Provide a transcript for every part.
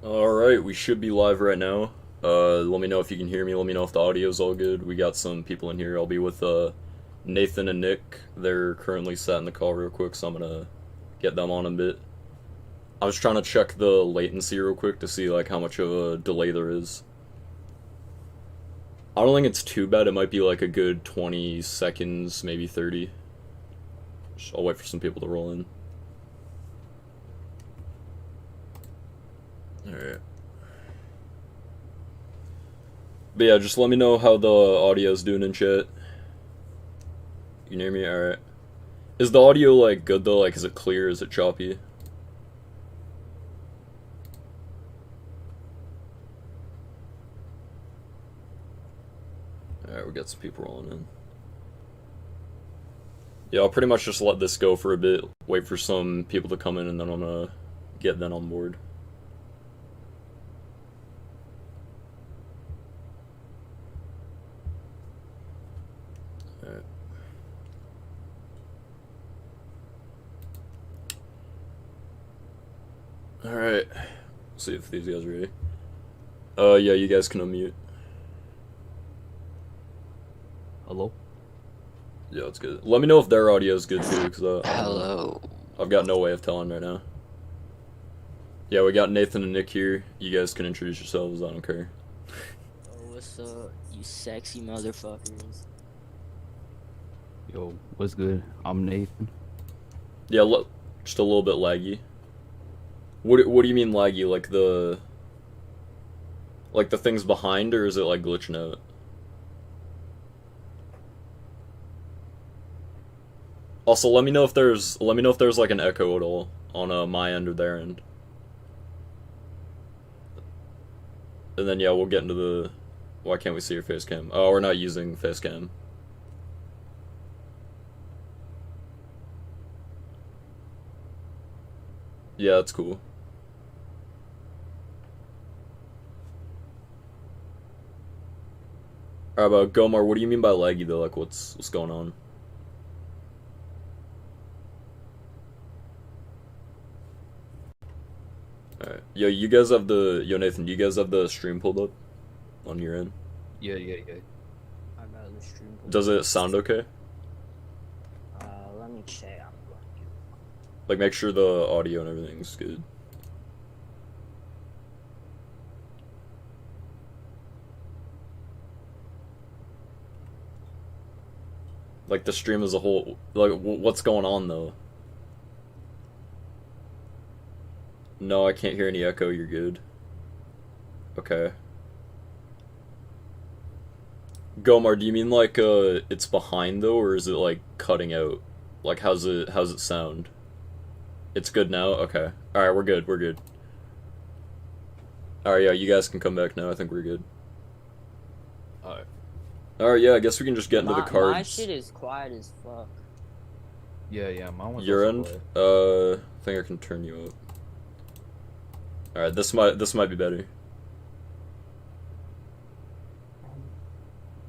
Alright, we should be live right now. Let me know if you can hear me, let me know if the audio's all good. We got some people in here. I'll be with Nathan and Nick. They're currently sat in the call real quick, so I'm gonna get them on a bit. I was trying to check the latency real quick to see like how much of a delay there is. I don't think it's too bad. It might be like a good 20 seconds, maybe 30. I'll wait for some people to roll in. Alright. But yeah, just let me know how the audio's doing in chat. You can hear me? Alright. Is the audio, like, good though? Like, is it clear? Is it choppy? Alright, we got some people rolling in. Yeah, I'll pretty much just let this go for a bit, wait for some people to come in, and then I'm gonna get them on board. Alright. Alright. See if these guys are ready. Yeah, you guys can unmute. Hello? Yeah, it's good. Let me know if their audio is good too, because Hello. I've got no way of telling right now. Yeah, we got Nathan and Nick here. You guys can introduce yourselves, I don't care. Oh, what's up, you sexy motherfuckers? Yo, what's good? I'm Nathan. Yeah, just a little bit laggy. What do you mean laggy? Like the things behind, or is it like glitching out? Also, let me know if there's like an echo at all on my end or their end. And then yeah, we'll get into the why can't we see your face cam? Oh, we're not using face cam. Yeah, that's cool. Alright, but Gomar, what do you mean by laggy though? Like what's going on? Alright. Yo, Nathan, you guys have the stream pulled up on your end? Yeah. I got the stream. Does it sound okay? Let me check. I'm going to. Like, make sure the audio and everything's good. Like, the stream as a whole, like, what's going on, though? No, I can't hear any echo, you're good. Okay. Gomar, do you mean, like, it's behind, though, or is it, like, cutting out? Like, how's it sound? It's good now? Okay. Alright, we're good. Alright, yeah, you guys can come back now. I think we're good. Alright. Alright, yeah, I guess we can just get into the cards. My shit is quiet as fuck. Yeah, mine was Your also end? low. I think I can turn you up. Alright, this might be better.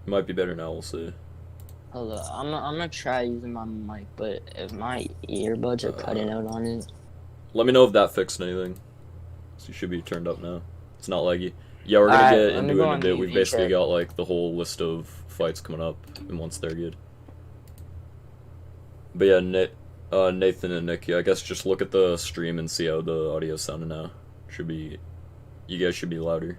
Might be better now, we'll see. Hold up, I'm gonna try using my mic, but if my earbuds are cutting out on it. Let me know if that fixed anything. So you should be turned up now. It's not laggy. Yeah, we're gonna get into it in a bit. We've basically got like the whole list of fights coming up, and once they're good. But yeah, Nathan and Nick, yeah, I guess just look at the stream and see how the audio's sounding now. You guys should be louder.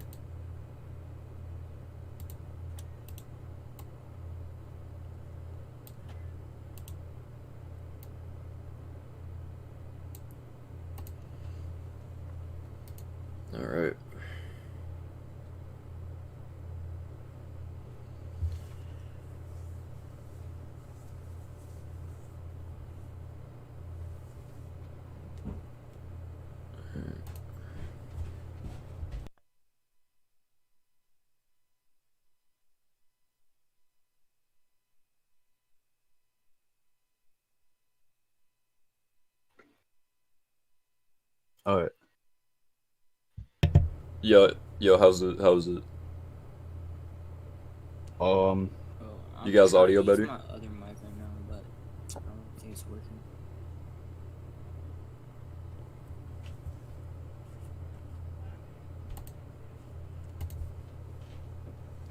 Alright. Alright. Yo, how's it? You guys audio better? My other mic right now, but I don't think it's working.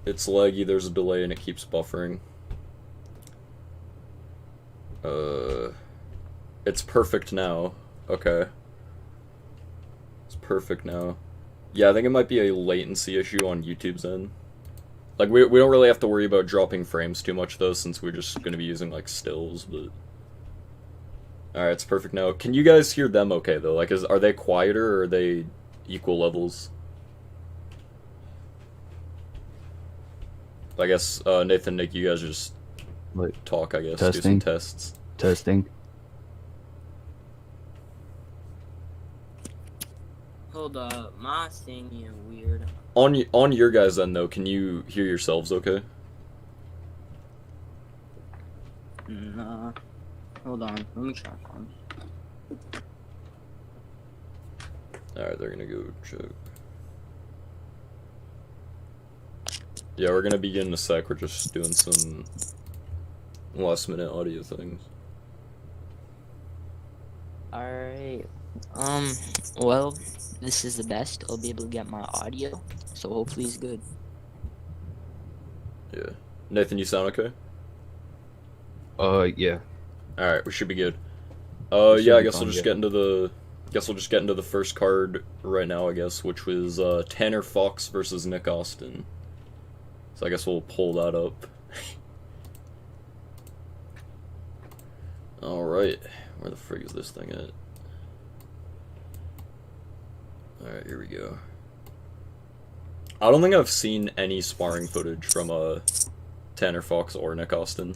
It's laggy, there's a delay, and it keeps buffering. It's perfect now. Okay. It's perfect now. Yeah, I think it might be a latency issue on YouTube's end. Like, we don't really have to worry about dropping frames too much, though, since we're just gonna be using, like, stills, but... Alright, it's perfect now. Can you guys hear them okay, though? Like, are they quieter, or are they equal levels? I guess, Nathan, Nick, you guys just Like, talk, I guess. testing. Do some tests. Testing. Hold up, my thing is weird. On your guys' end, though, can you hear yourselves okay? Nah. Hold on, let me try one. Alright, they're gonna go check. Yeah, we're gonna begin in a sec. We're just doing some last minute audio things. Alright. Well, this is the best. I'll be able to get my audio, so hopefully it's good. Yeah. Nathan, you sound okay? Yeah. Alright, we should be good. Should Yeah, I be guess fine, we'll just yeah. get into the... Guess we'll just get into the first card right now, I guess, which was, Tanner Fox versus Nick Austin. So I guess we'll pull that up. Alright. Where the frig is this thing at? Alright, here we go. I don't think I've seen any sparring footage from, Tanner Fox or Nick Austin.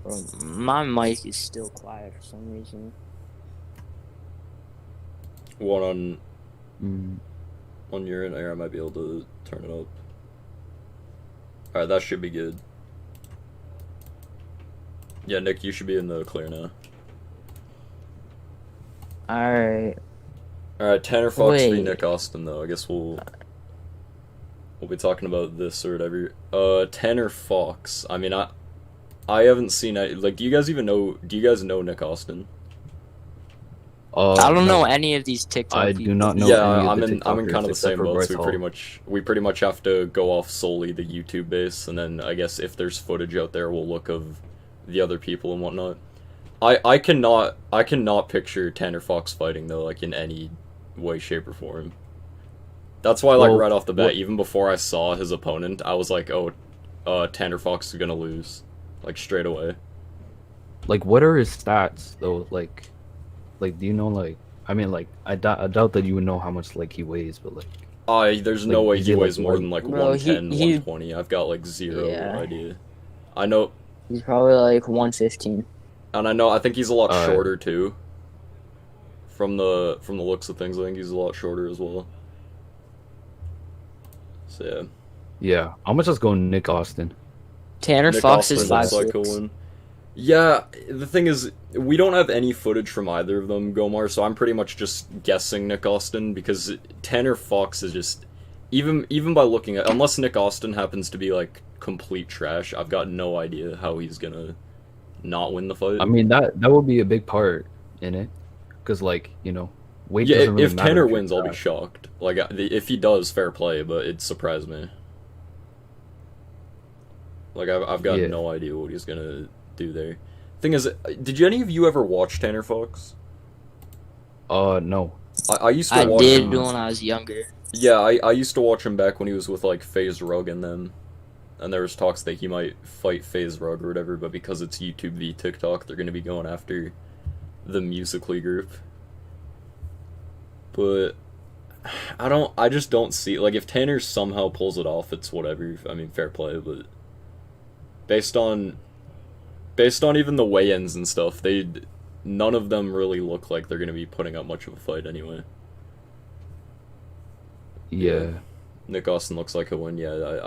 Bro, my mic is still quiet for some reason. One on your end here, I might be able to turn it up. Alright, that should be good. Yeah, Nick, you should be in the clear now. Alright. Alright, Tanner Fox v Wait. Nick Austin, though. I guess we'll be talking about this or whatever. Tanner Fox. I mean, I haven't seen... Like, do you guys know Nick Austin? I don't no. know any of these TikTok I people. do not know. Yeah, any of I'm the in kind of the TikTokers same except for boat. Bryce So Hall. we pretty much have to go off solely the YouTube base, and then I guess if there's footage out there, we'll look of the other people and whatnot. I cannot picture Tanner Fox fighting though, like in any way, shape, or form. That's why, like, Well, right off the bat, what- even before I saw his opponent, I was like, oh, Tanner Fox is gonna lose, like, straight away. Like, what are his stats though? Like, do you know? Like, I mean, like, I doubt that you would know how much like he weighs, but like, There's no Like, way is he he, like, weighs more light? than like Bro, 110, he- 120. I've got like zero Yeah. idea. I know, He's probably like 115. and I think he's a lot Alright. shorter too. From the looks of things, I think he's a lot shorter as well. So yeah. yeah. How much is going Nick Austin? Tanner Nick Fox Austin is looks 5'6". like he'll win. Yeah, the thing is, we don't have any footage from either of them, Gomar, so I'm pretty much just guessing Nick Austin, because Tanner Fox is just... Even by looking at... Unless Nick Austin happens to be, like, complete trash, I've got no idea how he's gonna not win the fight. I mean, that would be a big part in it, because like, you know, weight Yeah, doesn't really if matter Tanner you're wins, I'll be trash. shocked. Like, if he does, fair play, but it'd surprise me. Like, I've got Yeah. no idea what he's gonna do there. Thing is, did any of you ever watch Tanner Fox? No. I used to I watch did him. when I was younger. Yeah, I used to watch him back when he was with, like, FaZe Rug and them. And there was talks that he might fight FaZe Rug or whatever, but because it's YouTube v TikTok, they're gonna be going after the Musical.ly group. But I just don't see, like, if Tanner somehow pulls it off, it's whatever. I mean, fair play, but based on even the weigh-ins and stuff, none of them really look like they're gonna be putting up much of a fight anyway. Yeah. Nick Austin looks like he'll win. Yeah,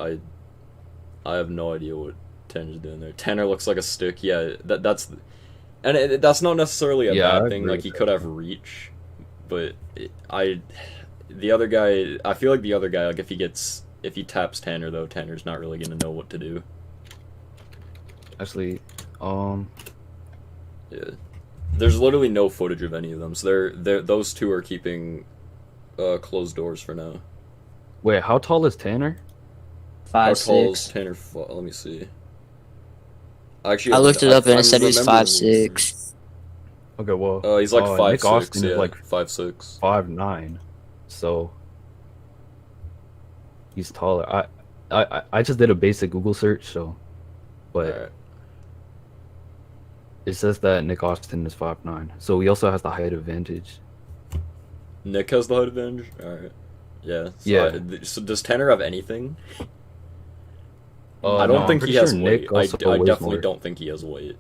I have no idea what Tanner's doing there. Tanner looks like a stick. Yeah, that's that's not necessarily a Yeah, I bad thing. agree Like, with he that. could have reach, but the other guy, I feel like the other guy, like, if he taps Tanner though, Tanner's not really gonna know what to do. Actually, Yeah, there's literally no footage of any of them. So those two are keeping closed doors for now. wait, how tall is Tanner? How tall is 5'6". Tanner? Let me see. Actually, I looked it up and it said he's remember 5'6". Okay, well, He's like Nick 5'6", Austin yeah, is like 5'6". 5'9", so he's taller. I just did a basic Google search, so, but Alright. it says that Nick Austin is 5'9", so he also has the height advantage. Nick has the height advantage? Alright. Yeah. So Yeah. So does Tanner have anything? No, I don't I'm think he pretty has sure weight. Nick I also weighs definitely more. don't think he has weight.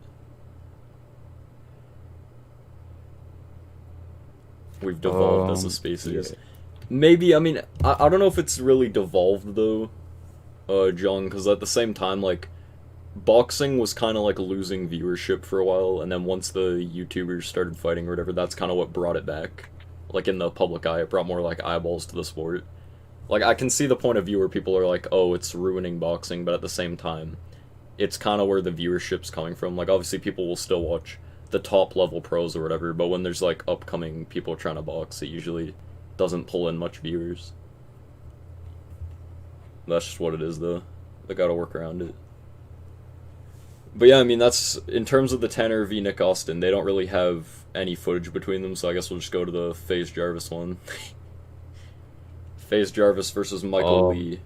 We've devolved as a species. Yeah. Maybe, I mean, I don't know if it's really devolved, though, John, because at the same time, like, boxing was kind of, like, losing viewership for a while, and then once the YouTubers started fighting or whatever, that's kind of what brought it back. Like, in the public eye, it brought more, like, eyeballs to the sport. Like, I can see the point of view where people are like, oh, it's ruining boxing, but at the same time, it's kind of where the viewership's coming from. Like, obviously, people will still watch the top-level pros or whatever, but when there's, like, upcoming people trying to box, it usually doesn't pull in much viewers. That's just what it is, though. They gotta work around it. But yeah, I mean, that's, in terms of the Tanner v. Nick Austin, they don't really have any footage between them, so I guess we'll just go to the FaZe Jarvis one. FaZe Jarvis versus Michael Lee.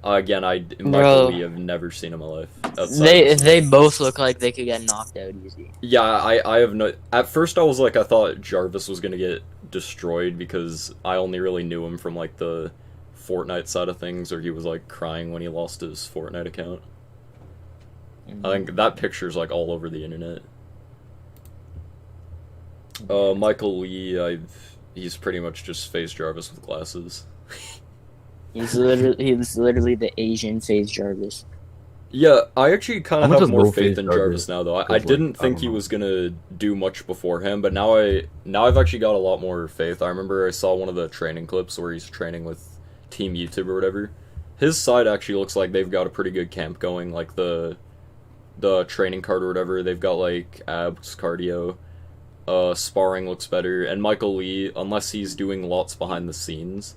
Again, Michael Lee, I've never seen in my life. They both look like they could get knocked out easy. Yeah, I have no... At first I was like, I thought Jarvis was gonna get destroyed because I only really knew him from, like, the Fortnite side of things, or he was, like, crying when he lost his Fortnite account. I think that picture's, like, all over the internet. Michael Lee, he's pretty much just FaZe Jarvis with glasses. He's literally the Asian FaZe Jarvis. Yeah, I actually kind of have more faith in Jarvis Jarvis now, though. I didn't think he was gonna do much beforehand, but now I've actually got a lot more faith. I remember I saw one of the training clips where he's training with Team YouTube or whatever. His side actually looks like they've got a pretty good camp going, like the training card or whatever. They've got, like, abs, cardio, sparring looks better, and Michael Lee, unless he's doing lots behind the scenes,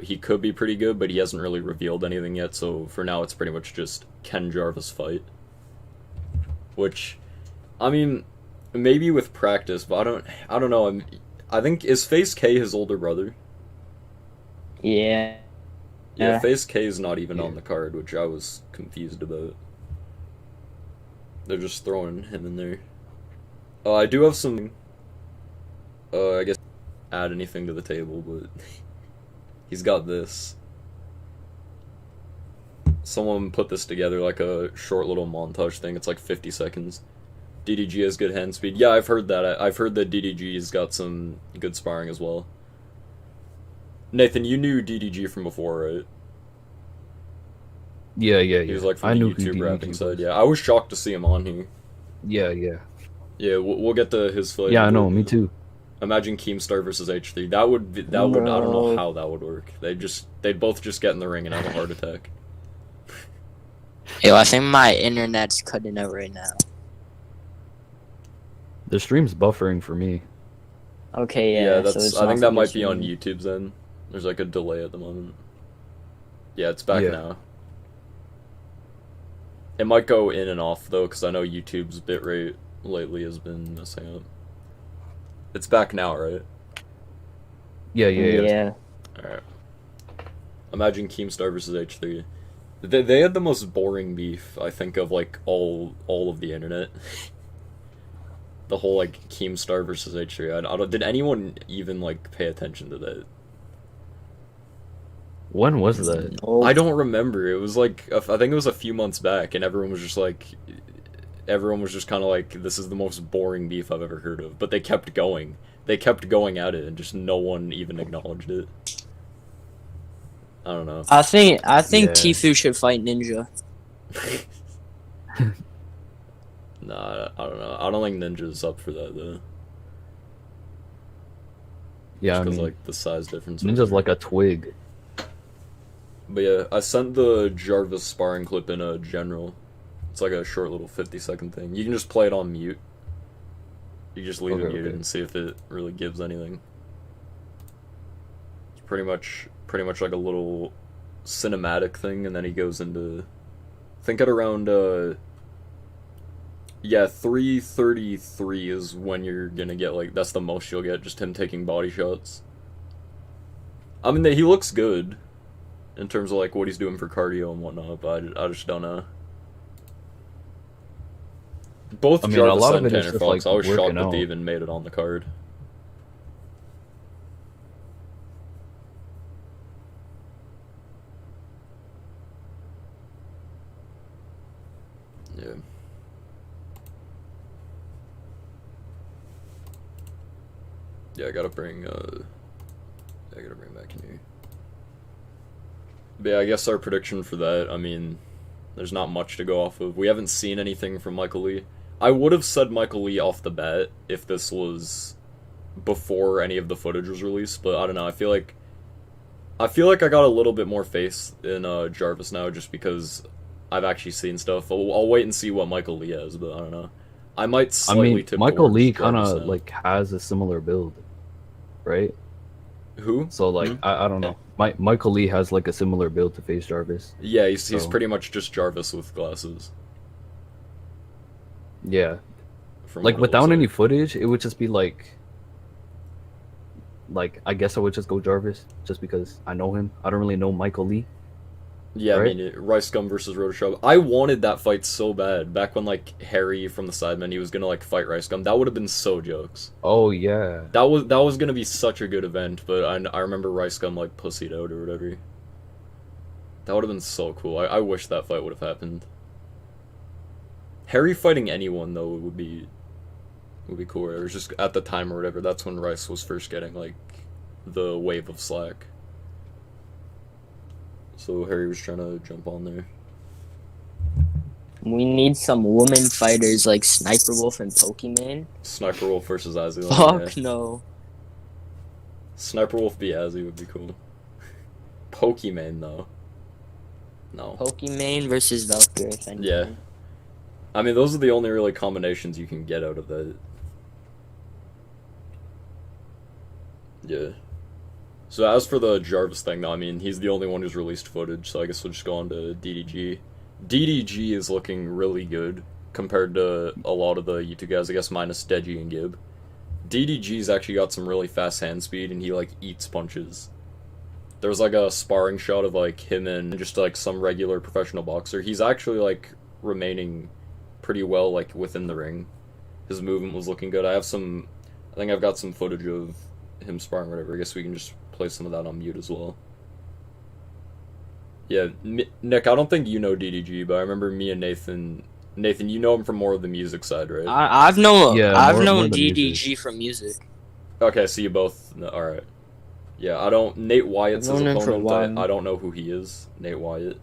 he could be pretty good, but he hasn't really revealed anything yet, so for now it's pretty much just Ken Jarvis fight. Which, I mean, maybe with practice, but I don't know, I think, is FaZe K his older brother? Yeah. Yeah, FaZe K is not even on the card, which I was confused about. They're just throwing him in there. I do have some, I guess, add anything to the table, but he's got this. Someone put this together like a short little montage thing. It's like 50 seconds. DDG has good hand speed. Yeah, I've heard that. I've heard that DDG's got some good sparring as well. Nathan, you knew DDG from before, right? Yeah. He was like from the YouTube rapping side. Yeah, I was shocked to see him on here. Yeah. Yeah, we'll get to his fight. Yeah, I know, me too. Imagine Keemstar versus H3. That would I don't know how that would work. They'd both just get in the ring and have a heart attack. Yo, I think my internet's cutting out right now. The stream's buffering for me. Okay, Yeah, so it's I think not that might be on streaming. YouTube's end. There's like a delay at the moment. Yeah, it's back now. It might go in and off though, because I know YouTube's bitrate lately has been messing up. It's back now, right? Yeah. Alright. Imagine Keemstar versus H3. They had the most boring beef, I think, of like all of the internet. The whole like Keemstar versus H3. Did anyone even like pay attention to that? When was that? I don't remember. It was like I think it was a few months back, and everyone was just kind of like, this is the most boring beef I've ever heard of. But they kept going. They kept going at it, and just no one even acknowledged it. I don't know. I think Tfue should fight Ninja. Nah, I don't know. I don't think Ninja's up for that though. Yeah, just I because mean, like the size difference. Ninja's like a twig. But yeah, I sent the Jarvis sparring clip in a general. It's like a short little 50-second thing. You can just play it on mute. You just leave it muted and see if it really gives anything. It's pretty much like a little cinematic thing, and then he goes into, I think at around, yeah, 333 is when you're gonna get, like, that's the most you'll get, just him taking body shots. I mean, he looks good in terms of, like, what he's doing for cardio and whatnot, but I just don't know. Both Jarvis a lot of and it is Tanner just, Fox, like, I was shocked working that out. they even made it on the card. Yeah. Yeah, I gotta bring back in here. But yeah, I guess our prediction for that, I mean, there's not much to go off of. We haven't seen anything from Michael Lee. I would have said Michael Lee off the bat if this was before any of the footage was released, but I don't know, I feel like I got a little bit more faith in Jarvis now just because I've actually seen stuff. I'll wait and see what Michael Lee has, but I don't know. I might slightly tip Michael towards Lee Jarvis kind of now. like has a similar build, right? Who? So like I don't know. Michael Lee has like a similar build to FaZe Jarvis. Yeah, he's So- pretty much just Jarvis with glasses. Yeah, From like what it without looks any like. footage, it would just be like I guess I would just go Jarvis just because I know him. I don't really know Michael Lee. Yeah, right? I mean, Rice Gum versus Rotoshow. I wanted that fight so bad. Back when, like, Harry from the Sidemen, he was gonna, like, fight Rice Gum. That would have been so jokes. Oh yeah. That was gonna be such a good event, but I remember Rice Gum, like, pussied out or whatever. That would have been so cool. I wish that fight would have happened. Harry fighting anyone, though, would be cool. It was just, at the time or whatever, that's when Rice was first getting, like, the wave of slack. So Harry was trying to jump on there. We need some woman fighters like Sniper Wolf and Pokemon. Sniper Wolf versus Azzy. Fuck Yeah. no. Sniper Wolf v Azzy would be cool. Pokemon though. No. Pokemon versus Valkyrie. If anything. Yeah. I mean, those are the only really combinations you can get out of that. Yeah. So as for the Jarvis thing, though, I mean, he's the only one who's released footage, so I guess we'll just go on to DDG. DDG is looking really good compared to a lot of the YouTube guys, I guess minus DEJI and Gib. DDG's actually got some really fast hand speed, and he, like, eats punches. There was, like, a sparring shot of, like, him and just, like, some regular professional boxer. He's actually, like, remaining pretty well, like, within the ring. His movement was looking good. I think I've got some footage of him sparring or whatever. I guess we can just play some of that on mute as well. Yeah, Nick, I don't think you know DDG, but I remember me and Nathan, you know him from more of the music side, right? I've known more known the DDG music. from music. Okay, so you both, alright. Yeah, I don't, Nate Wyatt's his I've known him for a opponent, while. I don't know who he is, Nate Wyatt.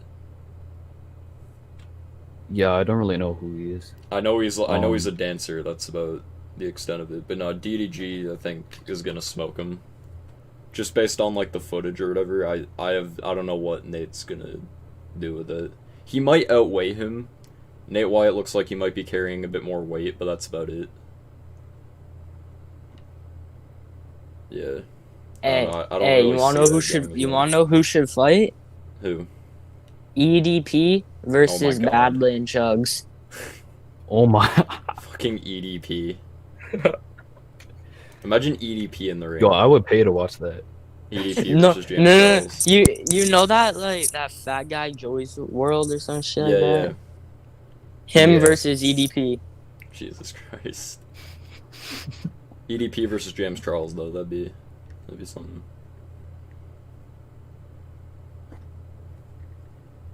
Yeah, I don't really know who he is. I know he's a dancer, that's about the extent of it, but no, DDG, I think, is gonna smoke him. Just based on, like, the footage or whatever, I don't know what Nate's gonna do with it. He might outweigh him. Nate Wyatt looks like he might be carrying a bit more weight, but that's about it. Yeah. Hey, I don't hey, really you wanna see know who that should going as you well. wanna know who should fight? Who? EDP versus God. Badland Chugs. Oh my. Fucking EDP. Imagine EDP in the ring. Yo, I would pay to watch that. EDP No, versus no, James no, Charles. you know that like that fat guy Joey's World or some shit. Yeah, like yeah. that? Him Yeah. versus EDP. Jesus Christ. EDP versus James Charles, though, that'd be something.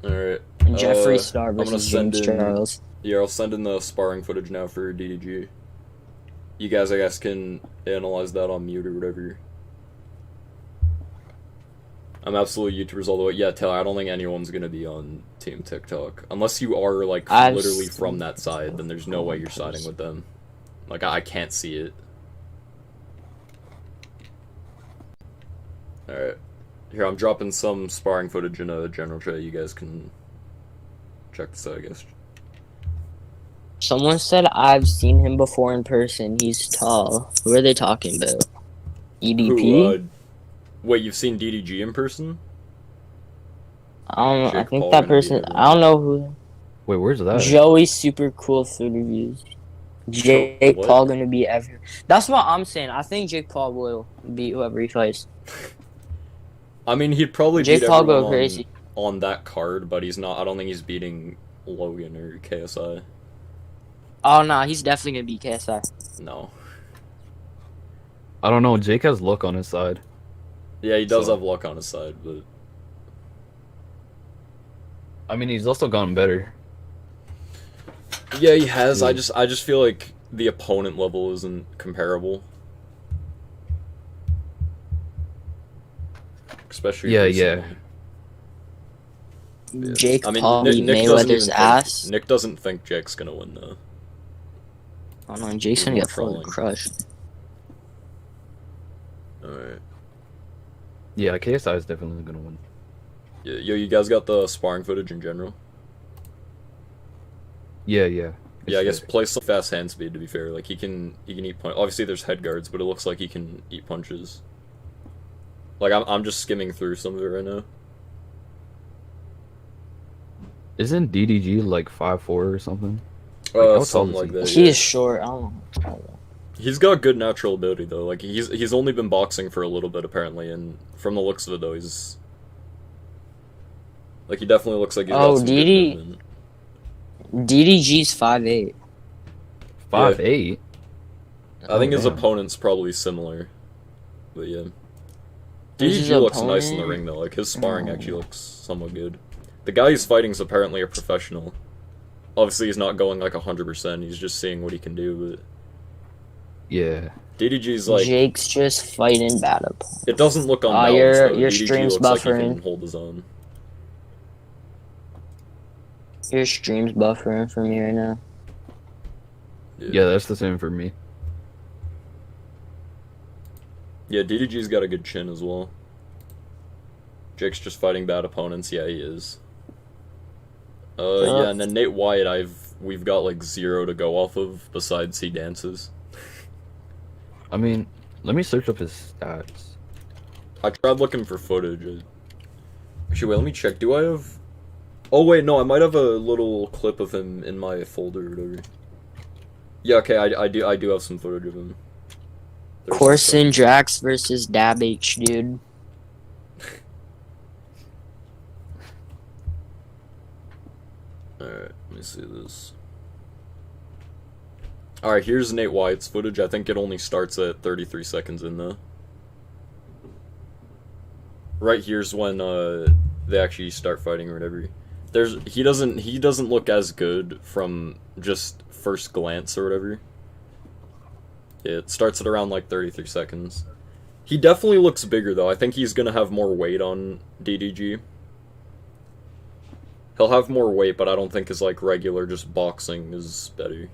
Alright. And Jeffree Star I'm gonna versus send James in- Charles. Yeah, I'll send in the sparring footage now for DDG. You guys, I guess, can analyze that on mute or whatever. I'm absolutely YouTubers all the way. Yeah, Taylor, I don't think anyone's gonna be on Team TikTok. Unless you are, like, I've literally seen- from that side, then there's no way you're siding with them. Like, I can't see it. Alright. Here, I'm dropping some sparring footage in a general chat. You guys can check this out, I guess. Someone said I've seen him before in person. He's tall. Who are they talking about? EDP? Wait, you've seen DDG in person? I Jake think Paul that gonna beat person. I everyone. don't know who. Wait, where's that? Joey's super cool food reviews. Jake what? Paul gonna beat every. That's what I'm saying. I think Jake Paul will beat whoever he fights. I mean, he'd probably Jake beat Paul everyone go crazy. on that card, but he's not. I don't think he's beating Logan or KSI. Oh no, he's definitely gonna beat KSI. No. I don't know. Jake has luck on his side. Yeah, he does So- have luck on his side, but I mean, he's also gotten better. yeah, he has. Yeah. I just feel like the opponent level isn't comparable. Especially Yeah, recently. Yeah. Jake I mean, Paul beat Nick doesn't Mayweather's even ass. think, Nick doesn't think Jake's gonna win though. Oh no, Jake's gonna More get fucking trolling. crushed. All right. Yeah, KSI is definitely gonna win. Yeah, yo, you guys got the sparring footage in general? Yeah, yeah. Yeah, I It's guess there. play some fast hand speed. To be fair, like he can eat punch. Obviously, there's head guards, but it looks like he can eat punches. Like I'm just skimming through some of it right now. Isn't DDG like 5'4" or something? Like, how tall Something is like he? that. He yeah. is short. I don't know. He's got good natural ability though. Like he's only been boxing for a little bit apparently, and from the looks of it though, he's like he definitely looks like he's got Oh, some good DD movement. DDG's 5'8". 5'8". I think his damn. opponent's probably similar, but yeah. Who's his DDG looks nice in the opponent? ring though. Like his sparring actually looks somewhat good. The guy he's fighting is apparently a professional. Obviously, he's not going like 100%. He's just seeing what he can do. Yeah. But DDG's like Jake's just fighting bad up. it doesn't look Oh, unbalanced. your though. DDG stream's looks like he buffering. can hold his own. Your stream's buffering for me right now. Yeah, that's the same for me. Yeah, DDG's got a good chin as well. Jake's just fighting bad opponents. Yeah, he is. Yeah, and then Nate Wyatt, we've got like 0 to go off of besides he dances. I mean, let me search up his stats. I tried looking for footage. Actually, wait, let me check. Do I have? Oh wait, no, I might have a little clip of him in my folder or whatever. Yeah, okay, I do have some footage of him. There's some stuff. CorsonDrax versus Dab H, dude. Alright, let me see this. Alright, here's Nate Wyatt's footage. I think it only starts at 33 seconds in though. Right here's when they actually start fighting or whatever. He doesn't look as good from just first glance or whatever. Yeah, it starts at around like 33 seconds. He definitely looks bigger though. I think he's gonna have more weight on DDG. He'll have more weight, but I don't think his like regular just boxing is better.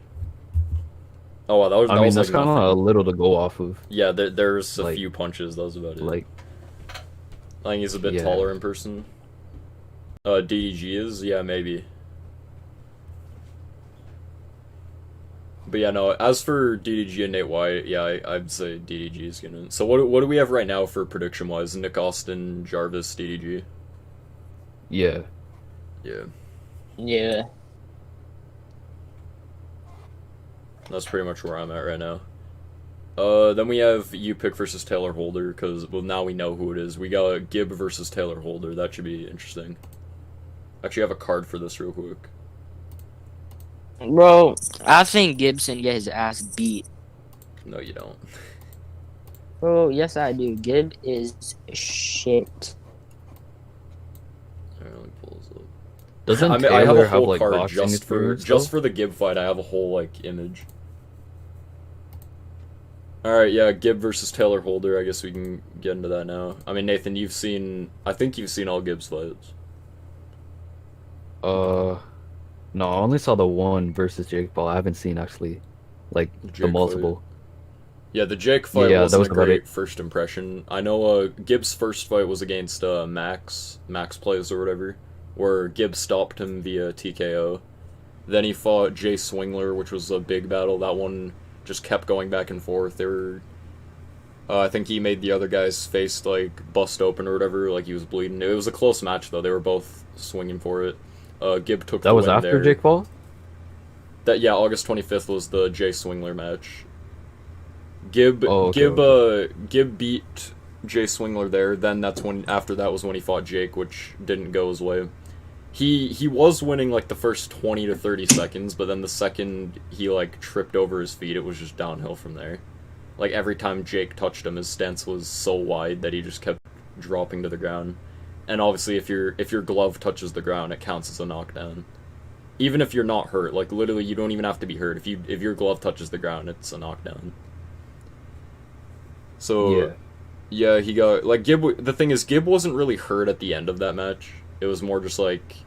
Oh wow, that was. I mean, was, that's like, kind of nothing. a little to go off of. Yeah, there's a like- few punches. That was about it. Like, I think he's a bit yeah. taller in person. DDG is, yeah, maybe. But yeah, no. As for DDG and Nate Wyatt, yeah, I'd say DDG is gonna. So what do we have right now for prediction wise? Nick Austin, Jarvis, DDG. yeah. Yeah, Yeah. that's pretty much where I'm at right now. Then we have you pick versus Taylor Holder because well now we know who it is. We got Gibb versus Taylor Holder. That should be interesting. Actually, I have a card for this real quick. Bro, I think Gibson get his ass beat. No, you don't. Bro, yes I do. Gib is shit. Alright, let me pull this up. Doesn't I mean, Taylor I have a have whole like card boxing just for experience? for the Gibb fight. I have a whole like image. All right, yeah, Gibb versus Taylor Holder. I guess we can get into that now. I mean, Nathan, I think you've seen all Gibb's fights. No, I only saw the one versus Jake Paul. I haven't seen actually, like the Jake multiple. Yeah, the Jake fight Yeah, that wasn't was a about great it. first impression. I know Gibb's first fight was against Max Plays or whatever, where Gibb stopped him via TKO. Then he fought Jay Swingler, which was a big battle. That one just kept going back and forth. I think he made the other guy's face like bust open or whatever, like he was bleeding. It was a close match though. They were both swinging for it. Gib took That the was win after there. Jake Paul? That yeah, August 25th was the Jay Swingler match. Gib Gib beat Jay Swingler there. Then that's when after that was when he fought Jake, which didn't go his way. He was winning like the first 20 to 30 seconds, but then the second he like tripped over his feet, it was just downhill from there. Like every time Jake touched him, his stance was so wide that he just kept dropping to the ground. And obviously, if your glove touches the ground, it counts as a knockdown. Even if you're not hurt, like literally, you don't even have to be hurt. If your glove touches the ground, it's a knockdown. So, yeah, he got like Gib. The thing is, Gib wasn't really hurt at the end of that match. It was more just like,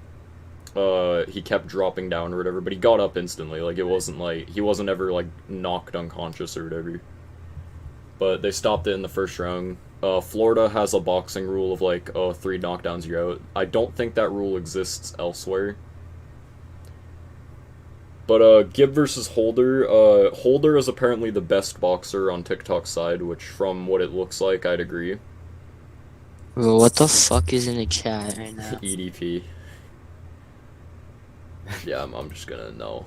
he kept dropping down or whatever. But he got up instantly. Like it wasn't like he wasn't ever like knocked unconscious or whatever. But they stopped it in the first round. Florida has a boxing rule of like, 3 knockdowns, you're out. I don't think that rule exists elsewhere. But Gib versus Holder. Holder is apparently the best boxer on TikTok's side, which from what it looks like, I'd agree. Bro, what the fuck is in the chat right now? EDP. Yeah, I'm just gonna know.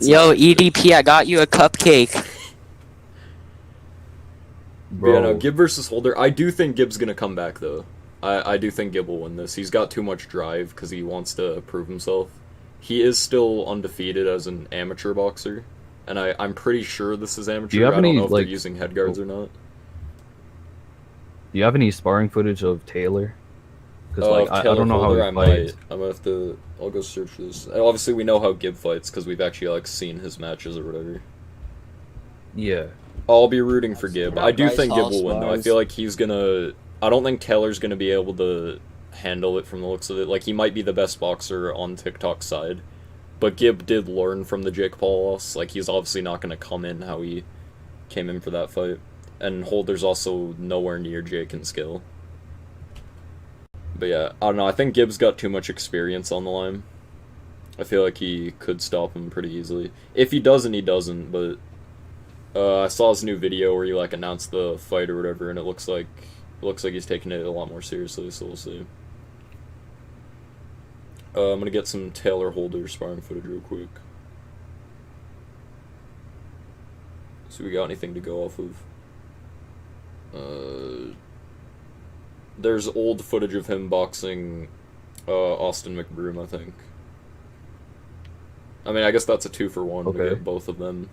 Yo, EDP, I got you a cupcake. Bro. Yeah, no, Gib versus Holder. I do think Gib's gonna come back though. I do think Gib will win this. He's got too much drive because he wants to prove himself. He is still undefeated as an amateur boxer, and I'm pretty sure this is amateur. Do you have I don't any, know if like, they're using head guards or not. Do you have any sparring footage of Taylor? Because like I don't know Holder, how he fights. I'm gonna have to. I'll go search this. Obviously, we know how Gib fights because we've actually like seen his matches or whatever. Yeah. I'll be rooting for Gib. Yeah, I do Bryce think Gib all will win though. I spars. feel like he's gonna. I don't think Taylor's gonna be able to handle it from the looks of it. Like he might be the best boxer on TikTok's side, but Gib did learn from the Jake Paul loss. Like he's obviously not gonna come in how he came in for that fight. And Holder's also nowhere near Jake in skill. But yeah, I don't know. I think Gib's got too much experience on the line. I feel like he could stop him pretty easily. If he doesn't, he doesn't. But I saw his new video where he like announced the fight or whatever, and it looks like he's taking it a lot more seriously. So we'll see. I'm gonna get some Taylor Holder sparring footage real quick. So we got anything to go off of? There's old footage of him boxing Austin McBroom, I think. I mean, I guess that's a 2-for-1. Okay. We get both of them.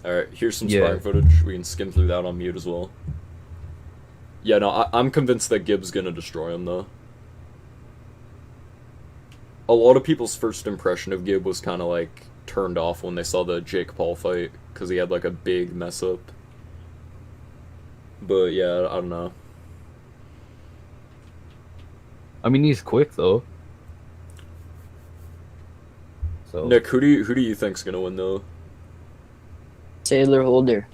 Alright, here's some Yeah. sparring footage. We can skim through that on mute as well. Yeah, no, I'm convinced that Gib's gonna destroy him, though. A lot of people's first impression of Gib was kind of, like, turned off when they saw the Jake Paul fight, because he had, like, a big mess-up. But, yeah, I don't know. I mean, he's quick though. So Nick, who do you think's gonna win, though? Taylor Holder.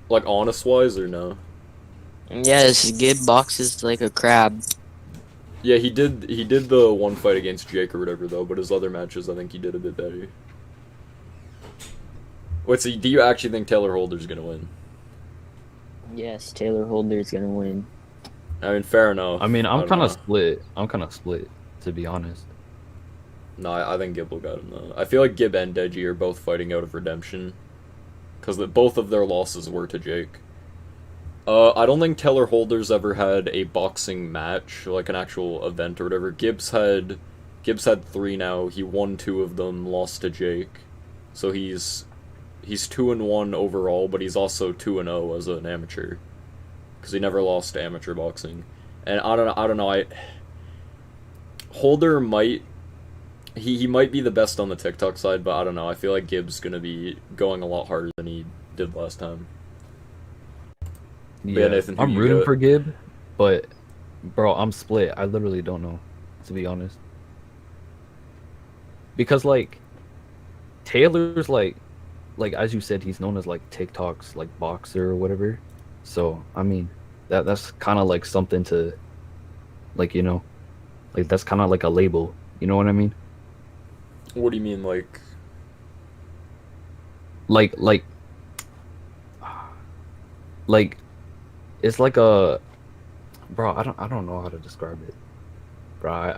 Like, honest-wise, or no? Yes, Gib boxes like a crab. Yeah, he did the one fight against Jake or whatever, though, but his other matches, I think he did a bit better. Wait, so do you actually think Taylor Holder's gonna win? Yes, Taylor Holder's gonna win. I mean, fair enough. I mean, I'm don't kind of know. split. I'm kind of split, to be honest. No, I think Gib will get him, though. I feel like Gib and DEJI are both fighting out of redemption. Because both of their losses were to Jake. I don't think Taylor Holder's ever had a boxing match, like an actual event or whatever. Gibbs had 3 now. He won 2 of them, lost to Jake. So he's 2-1 overall, but he's also 2-0 as an amateur. Because he never lost to amateur boxing. And I don't know, Holder might... He might be the best on the TikTok side, but I don't know. I feel like Gibbs gonna be going a lot harder than he did last time. Yeah, Nathan, who I'm you rooting got? for Gib, but bro, I'm split. I literally don't know, to be honest. Because like Taylor's like as you said, he's known as like TikTok's like boxer or whatever. So I mean, that's kind of like something to, like, you know, like that's kind of like a label. You know what I mean? What do you mean, like... Like like, it's like a, bro. I don't know how to describe it, bro.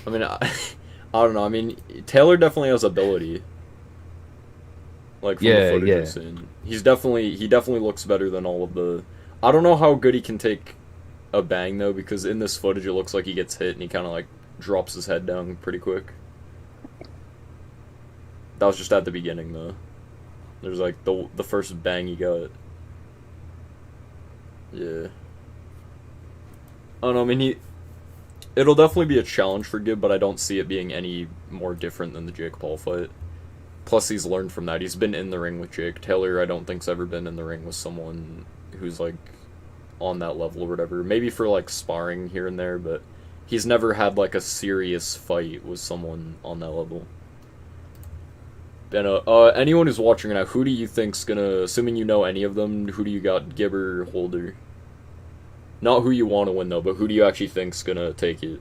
I mean, I don't know. I mean, Taylor definitely has ability. Like from the footage I've seen, he definitely looks better than all of the. I don't know how good he can take a bang though, because in this footage it looks like he gets hit and he kind of like drops his head down pretty quick. That was just at the beginning though. There's like the first bang he got. Yeah. I don't know. I mean, it'll definitely be a challenge for Gib, but I don't see it being any more different than the Jake Paul fight. Plus, he's learned from that. He's been in the ring with Jake. Taylor, I don't think's ever been in the ring with someone who's, like, on that level or whatever. Maybe for, like, sparring here and there, but he's never had, like, a serious fight with someone on that level. And, anyone who's watching now, who do you think's gonna, assuming you know any of them, who do you got, Gib or Holder? Not who you want to win, though, but who do you actually think's gonna take it?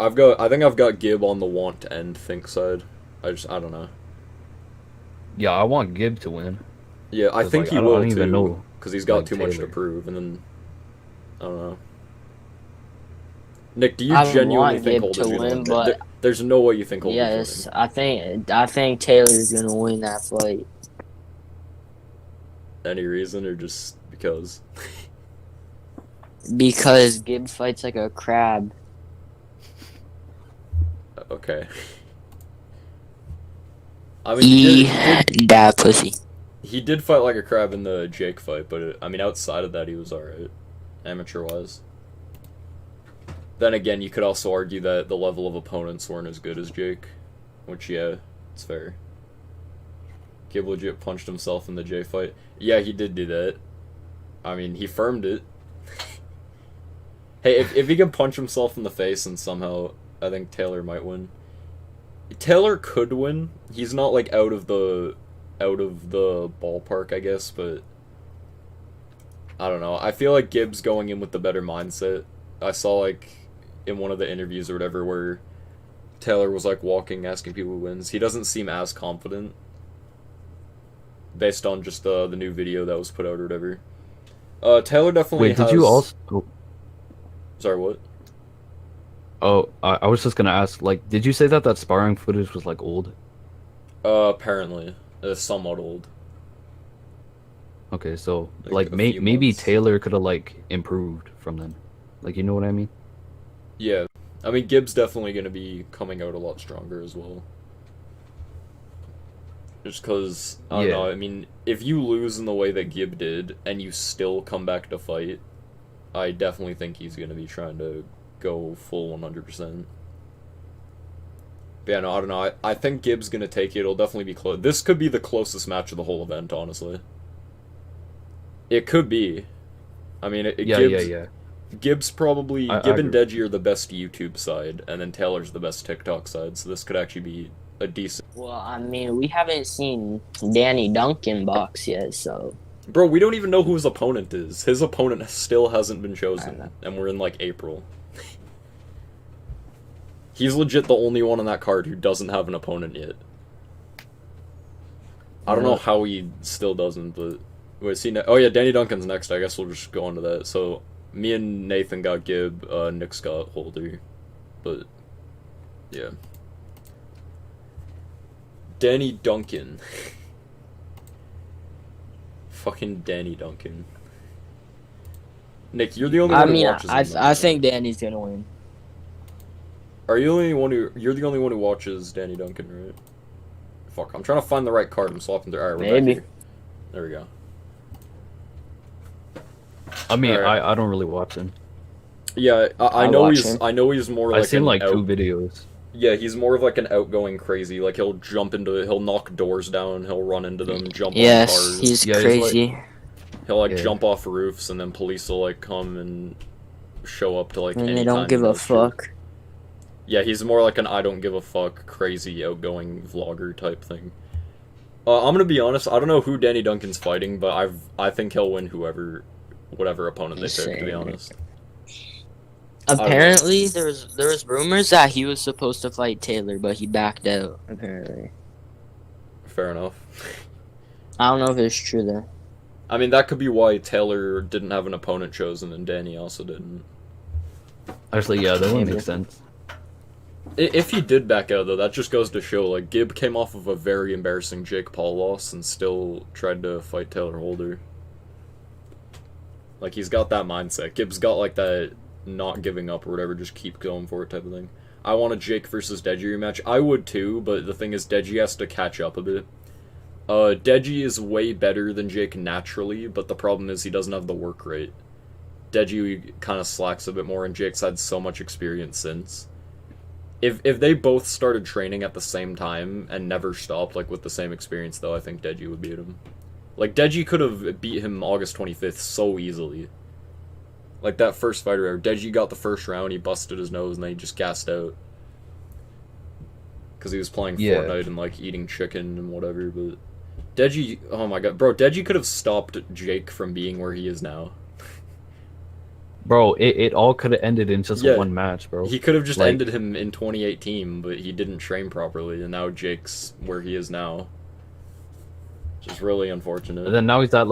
I think I've got Gib on the want to end think side. I don't know. Yeah, I want Gib to win. Yeah, I think he will I don't even know, because he's got like, too much to Taylor. prove, and then I don't know. Nick, do you I genuinely want think Gib Holder's to gonna win, but there's no way you think Holder's yes, gonna win. I think Taylor's gonna win that fight. Any reason or just because? Because Gib fights like a crab. Okay. I mean, That pussy. he did fight like a crab in the Jake fight, but I mean, outside of that, he was alright, amateur-wise. Then again, you could also argue that the level of opponents weren't as good as Jake, which, yeah, it's fair. Gib legit punched himself in the Jay fight. Yeah, he did do that. I mean, he firmed it. Hey, if he can punch himself in the face and somehow, I think Taylor might win. Taylor could win. He's not like out of the ballpark, I guess, but I don't know. I feel like Gib's going in with the better mindset. I saw like in one of the interviews or whatever where Taylor was like walking, asking people who wins. He doesn't seem as confident based on just the new video that was put out or whatever. Taylor definitely Wait, has... did you also... Sorry, what? Oh, I was just gonna ask, like, did you say that sparring footage was, like, old? Apparently. Somewhat old. Okay, so, Like, like, a few maybe months. Taylor could have, like, improved from then. Like, you know what I mean? Yeah. I mean, Gib's definitely going to be coming out a lot stronger as well. Just because, I don't know, I mean, if you lose in the way that Gib did, and you still come back to fight, I definitely think he's going to be trying to go full 100%. But yeah, no, I don't know. I think Gib's going to take it. It'll definitely be close. This could be the closest match of the whole event, honestly. It could be. I mean, Yeah. Gibbs probably... I Gib and agree. DEJI are the best YouTube side, and then Taylor's the best TikTok side, so this could actually be a decent... Well, I mean, we haven't seen Danny Duncan box yet, so... Bro, we don't even know who his opponent is. His opponent still hasn't been I chosen, know. and we're in, like, April. He's legit the only one on that card who doesn't have an opponent yet. I don't know how he still doesn't, but... Wait, see... Oh, yeah, Danny Duncan's next. I guess we'll just go on to that. So, me and Nathan got Gib, Nick's got Holder. But, yeah. Danny Duncan. Fucking Danny Duncan. Nick, you're the only one who watches him, I think Danny's gonna win. Are you the only one who... You're the only one who watches Danny Duncan, right? Fuck, I'm trying to find the right card. I'm swapping through... Alright, we're back Maybe. here. There we go. I mean, Alright. I don't really watch him. Yeah, I I know watch he's... him. I know he's more like I've seen, an like, out... 2 videos. Yeah, he's more of like an outgoing crazy. Like, he'll jump into... He'll knock doors down, he'll run into them, jump on Yes, cars. he's Yeah, he's crazy. He'll, like, Yeah. jump off roofs, and then police will, like, come and show up to, like, And any they don't time give he a does shit. fuck. Yeah, he's more like an I don't give a fuck, crazy, outgoing vlogger type thing. I'm gonna be honest, I don't know who Danny Duncan's fighting, but I think he'll win whatever opponent they pick, to be Insane. honest. Apparently, there was rumors that he was supposed to fight Taylor, but he backed out. Apparently. Fair enough. I don't know if it's true though. I mean, that could be why Taylor didn't have an opponent chosen and Danny also didn't. Actually, yeah, that would Maybe. make sense. If he did back out, though, that just goes to show, like, Gibb came off of a very embarrassing Jake Paul loss and still tried to fight Taylor Holder. Like, he's got that mindset. Gibb's got, like, that not giving up or whatever, just keep going for it type of thing. I want a Jake versus Deji rematch. I would too, but the thing is, Deji has to catch up a bit. Deji is way better than Jake naturally, but the problem is he doesn't have the work rate. Deji kind of slacks a bit more, and Jake's had so much experience since. If they both started training at the same time and never stopped, like with the same experience, though, I think Deji would beat him. Like, Deji could have beat him August 25th so easily. Like, that first fighter ever. Deji got the first round, he busted his nose, and then he just gassed out. Because he was playing Fortnite and, like, eating chicken and whatever, but... Deji... Oh my god. Bro, Deji could have stopped Jake from being where he is now. Bro, it all could have ended in just one match, bro. He could have just ended him in 2018, but he didn't train properly, and now Jake's where he is now. Just really unfortunate. And then now he's at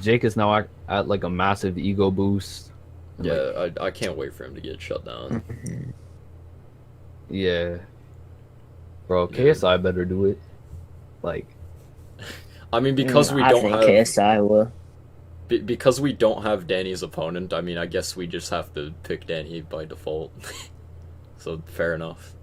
Jake is now at like a massive ego boost. Yeah, I can't wait for him to get shut down. Yeah. Bro, KSI better do it. Like, I mean, because we I don't think have KSI will. Because we don't have Danny's opponent, I mean, I guess we just have to pick Danny by default. So, fair enough.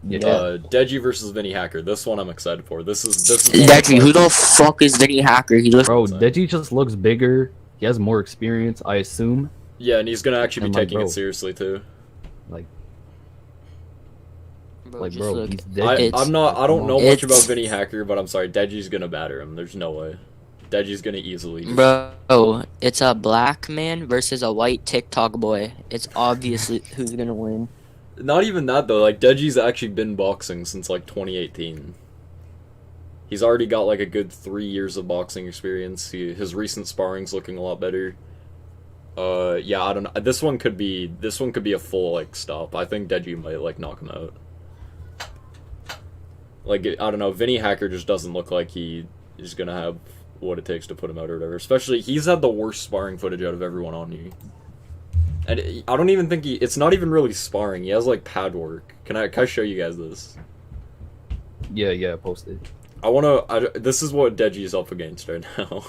yeah. Deji versus Vinnie Hacker. This one I'm excited for. This is Deji, who the fuck is Vinnie Hacker? He looks. Bro, Deji just looks bigger. He has more experience, I assume. Yeah, and he's gonna actually be taking bro, it seriously too. Like, Bro, like, just bro, look. he's Deji. I don't know much It's- about Vinnie Hacker, but I'm sorry, Deji's gonna batter him. There's no way. Deji's gonna easily. Bro, it's a black man versus a white TikTok boy. It's obviously who's gonna win. Not even that though. Like, Deji's actually been boxing since like 2018. He's already got like a good 3 years of boxing experience. His recent sparring's looking a lot better. Yeah, I don't know. This one could be a full like stop. I think Deji might like knock him out. Like, I don't know. Vinnie Hacker just doesn't look like he is gonna have what it takes to put him out or whatever. Especially, he's had the worst sparring footage out of everyone on here. And I don't even think it's not even really sparring. He has like pad work. Can I show you guys this? Yeah, post it. This is what Deji's up against right now.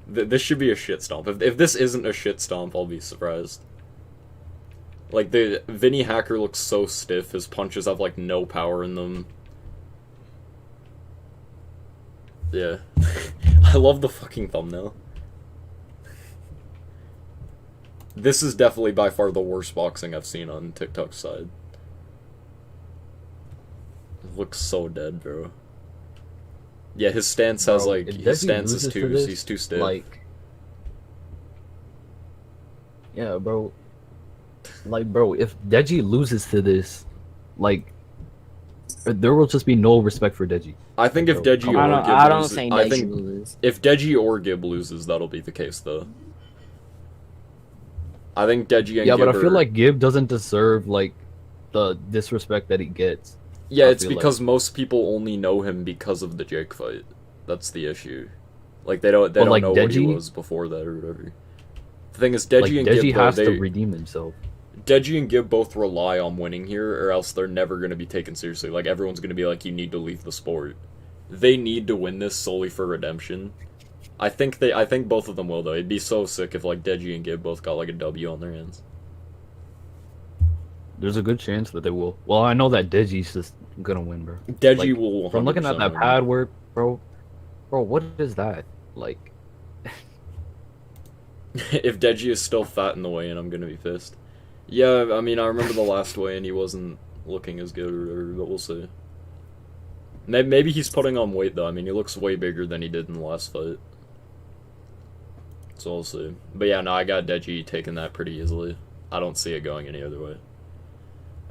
This should be a shit stomp. If this isn't a shit stomp, I'll be surprised. Like, the Vinnie Hacker looks so stiff. His punches have like no power in them. Yeah. I love the fucking thumbnail. This is definitely by far the worst boxing I've seen on TikTok's side. It looks so dead, bro. Yeah, his stance has Bro, like if his Deji stance is loses he's too stiff. Like, yeah, bro. Like, bro, if Deji loses to this, like, there will just be no respect for Deji. I think if Deji or Gibb I don't loses, think I Deji think will lose. if Deji or Gibb loses, that'll be the case though. I think Deji and Yeah, Gibb but I feel are- like Gibb doesn't deserve like the disrespect that he gets. Yeah, I it's feel because most people only know him because of the Jake fight. That's the issue. Like, they don't like, know what he Deji- was before that or whatever. The thing is, Deji Like, and Deji Gibb, though, has to redeem himself. Deji and Gibb both rely on winning here, or else they're never going to be taken seriously. Like, everyone's going to be like, you need to leave the sport. They need to win this solely for redemption. I think both of them will, though. It'd be so sick if, like, Deji and Gibb both got, like, a W on their hands. There's a good chance that they will. Well, I know that Deji's just gonna win, bro. Deji Like, will 100% From looking at that win. pad work, bro, what is that? Like, If Deji is still fat in the weigh-in, I'm gonna be pissed. Yeah, I mean, I remember the last weigh-in, he wasn't looking as good or whatever, but we'll see. Maybe he's putting on weight, though. I mean, he looks way bigger than he did in the last fight. So we'll see. But yeah, no, I got Deji taking that pretty easily. I don't see it going any other way.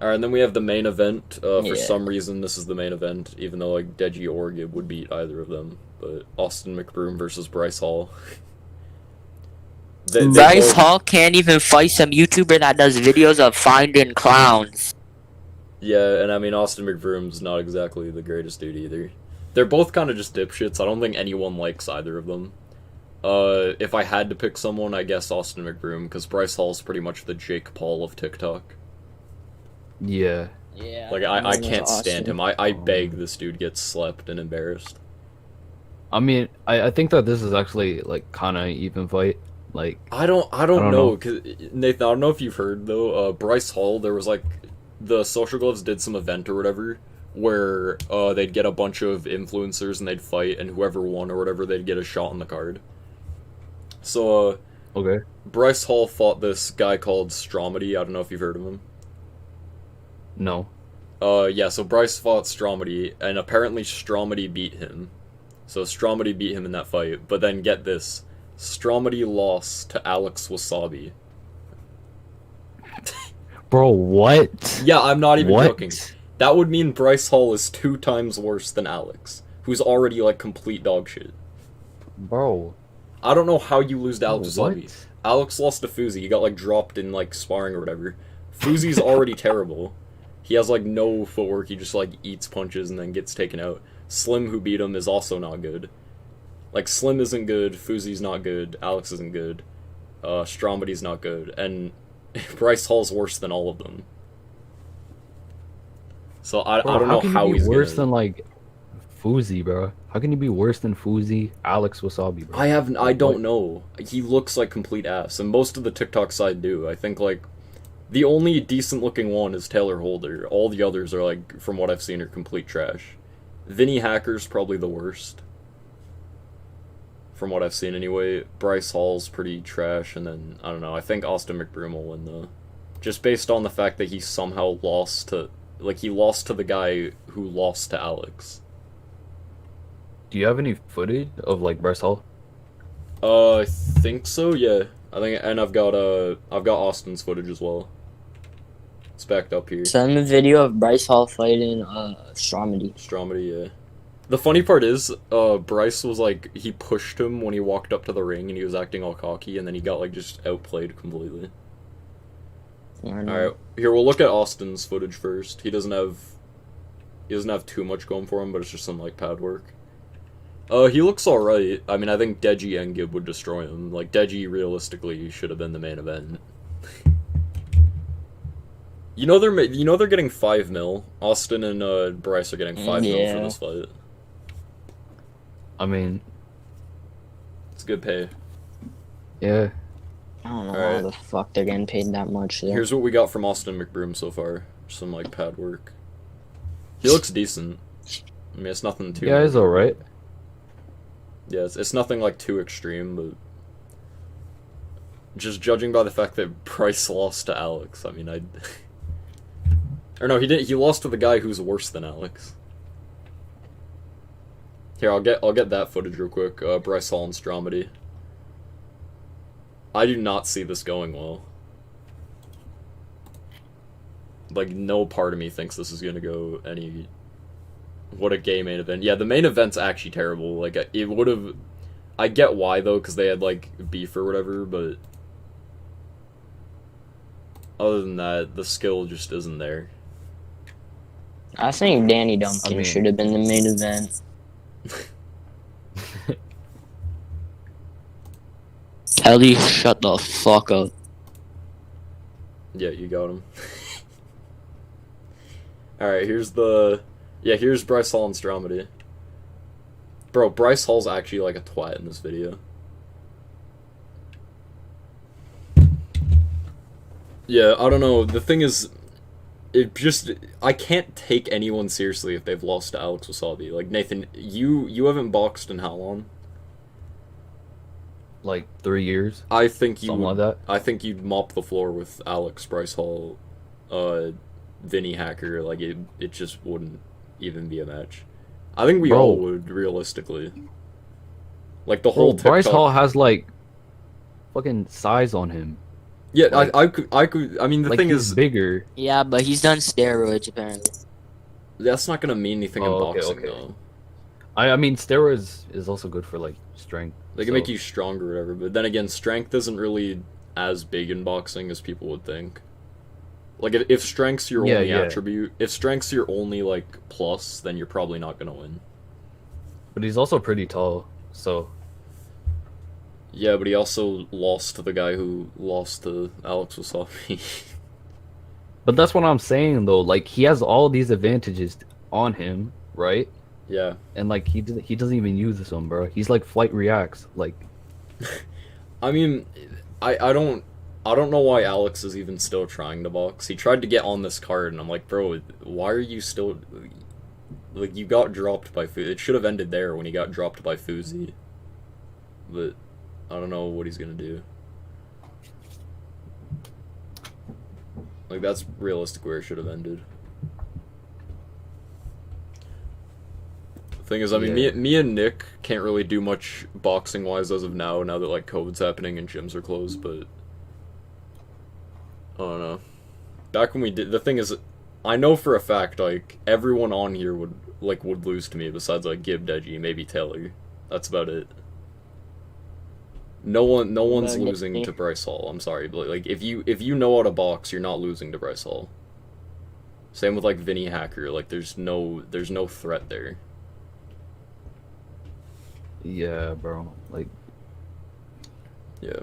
Alright, and then we have the main event. For Yeah. some reason, this is the main event, even though, like, Deji or Gibb would beat either of them. But Austin McBroom versus Bryce Hall. They Bryce both- Hall can't even fight some YouTuber that does videos of finding clowns. Yeah, and I mean, Austin McBroom's not exactly the greatest dude either. They're both kind of just dipshits. I don't think anyone likes either of them. If I had to pick someone, I guess Austin McBroom, because Bryce Hall's pretty much the Jake Paul of TikTok. Yeah. Yeah. Like, I can't stand him. I beg this dude gets slept and embarrassed. I mean, I think that this is actually like kind of even fight. Like I don't know, cause Nathan, I don't know if you've heard though. Bryce Hall, there was like the Social Gloves did some event or whatever where they'd get a bunch of influencers and they'd fight, and whoever won or whatever, they'd get a shot on the card. So okay. Bryce Hall fought this guy called Stromedy. I don't know if you've heard of him. No. Yeah. So Bryce fought Stromedy, and apparently Stromedy beat him. So Stromedy beat him in that fight, but then get this. Stromedy lost to Alex Wasabi. Bro, what? Yeah, I'm not even What? joking. That would mean Bryce Hall is 2 times worse than Alex, who's already, like, complete dog shit. Bro. I don't know how you lose to Alex Wasabi. What? Alex lost to Fuzi. He got, like, dropped in, like, sparring or whatever. Fuzi's already terrible. He has, like, no footwork. He just, like, eats punches and then gets taken out. Slim, who beat him, is also not good. Like, Slim isn't good, Fuzi's not good, Alex isn't good, Stromedy's not good, and Bryce Hall's worse than all of them. So I don't know how he's worse gonna... than like Fuzi, bro. How can you be worse than Fuzi, Alex Wasabi, bro? I don't know. He looks like complete ass, and most of the TikTok side do. I think, like, the only decent looking one is Taylor Holder. All the others are, like, from what I've seen, are complete trash. Vinnie Hacker's probably the worst. From what I've seen anyway. Bryce Hall's pretty trash, and then, I don't know, I think Austin McBroom will win, though. Just based on the fact that he somehow lost to... Like, he lost to the guy who lost to Alex. Do you have any footage of like Bryce Hall? I think so, yeah. I think, and I've got Austin's footage as well. It's backed up here. Send a video of Bryce Hall fighting Stromedy. Stromedy, yeah. The funny part is, Bryce was like, he pushed him when he walked up to the ring and he was acting all cocky, and then he got like just outplayed completely. Alright, here we'll look at Austin's footage first. He doesn't have too much going for him, but it's just some like pad work. He looks alright. I mean, I think Deji and Gib would destroy him. Like, Deji realistically should have been the main event. You know they're getting 5 mil. Austin and Bryce are getting 5 mil for this fight. I mean, it's good pay. Yeah. I don't know how the fuck they're getting paid that much there. Here's what we got from Austin McBroom so far. Some like pad work. He looks decent. I mean, it's nothing too... Yeah, he's alright. Yeah, it's nothing like too extreme, but just judging by the fact that Bryce lost to Alex, I mean, or no, he didn't. He lost to the guy who's worse than Alex. Here, I'll get that footage real quick. Bryce Hall and Stromedy. I do not see this going well. Like, no part of me thinks this is gonna go any... What a gay main event. Yeah, the main event's actually terrible. Like, it would have... I get why, though, because they had, like, beef or whatever, but... Other than that, the skill just isn't there. I think Danny Duncan should have been the main event. Helly, shut the fuck up. Yeah, you got him. Alright, here's the... Yeah, here's Bryce Hall and Stromedy. Bro, Bryce Hall's actually like a twat in this video. Yeah, I don't know. The thing is, it just... I can't take anyone seriously if they've lost to Alex Wasabi. Like, Nathan, you haven't boxed in how long? Like 3 years. I think you something would, like that. I think you'd mop the floor with Alex, Bryce Hall, Vinnie Hacker. Like, it just wouldn't even be a match. I think we all would, realistically. Like, the whole TikTok... Bryce Hall has, like, fucking size on him. Yeah, like, I could, I mean, the like thing he's is... bigger. Yeah, but he's done steroids, apparently. That's not gonna mean anything in boxing, though. I mean, steroids is also good for, like, strength. They can make you stronger or whatever, but then again, strength isn't really as big in boxing as people would think. Like, if strength's your only attribute, if strength's your only, like, plus, then you're probably not gonna win. But he's also pretty tall, so Yeah, but he also lost to the guy who lost to Alex Wasabi. but that's what I'm saying though. Like he has all these advantages on him, right? Yeah. And like he doesn't even use them, bro. He's like flight reacts. Like I mean, I don't know why Alex is even still trying to box. He tried to get on this card, and I'm like, bro, why are you still... Like, you got dropped by Fuzi. It should have ended there when he got dropped by Fuzi. But I don't know what he's gonna do. Like, that's realistic where it should have ended. The thing is, I mean, Yeah. me and Nick can't really do much boxing-wise as of now that, like, COVID's happening and gyms are closed, but... I don't know. Back when we did... The thing is, I know for a fact, like, everyone on here would lose to me besides, like, Gib, DEJI, maybe Taylor. That's about it. No one's losing to Bryce Hall. I'm sorry, but like if you know how to box, you're not losing to Bryce Hall. Same with like Vinnie Hacker. Like there's no threat there. yeah, bro. Like Yeah.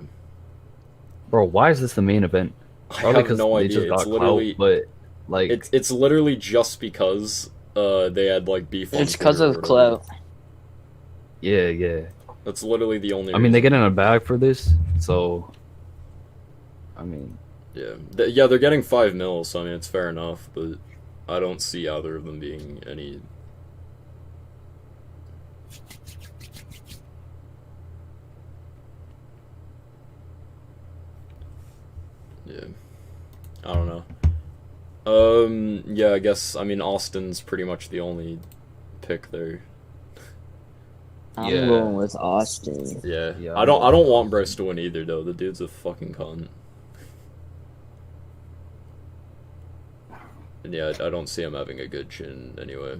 bro, why is this the main event? I Probably have no they idea. just got It's literally clout, but like it's literally just because they had like beef on It's because Twitter or of whatever. clout. Yeah. That's literally the only I mean, they reason. get in a bag for this, so I mean, Yeah. Yeah, they're getting 5 mil, so I mean it's fair enough, but I don't see either of them being any... Yeah. I don't know. Yeah, I guess, I mean, Austin's pretty much the only pick there. I'm Yeah. going with Austin. Yeah. Yeah, I don't want Bryce to win either, though. The dude's a fucking cunt. And yeah, I don't see him having a good chin anyway.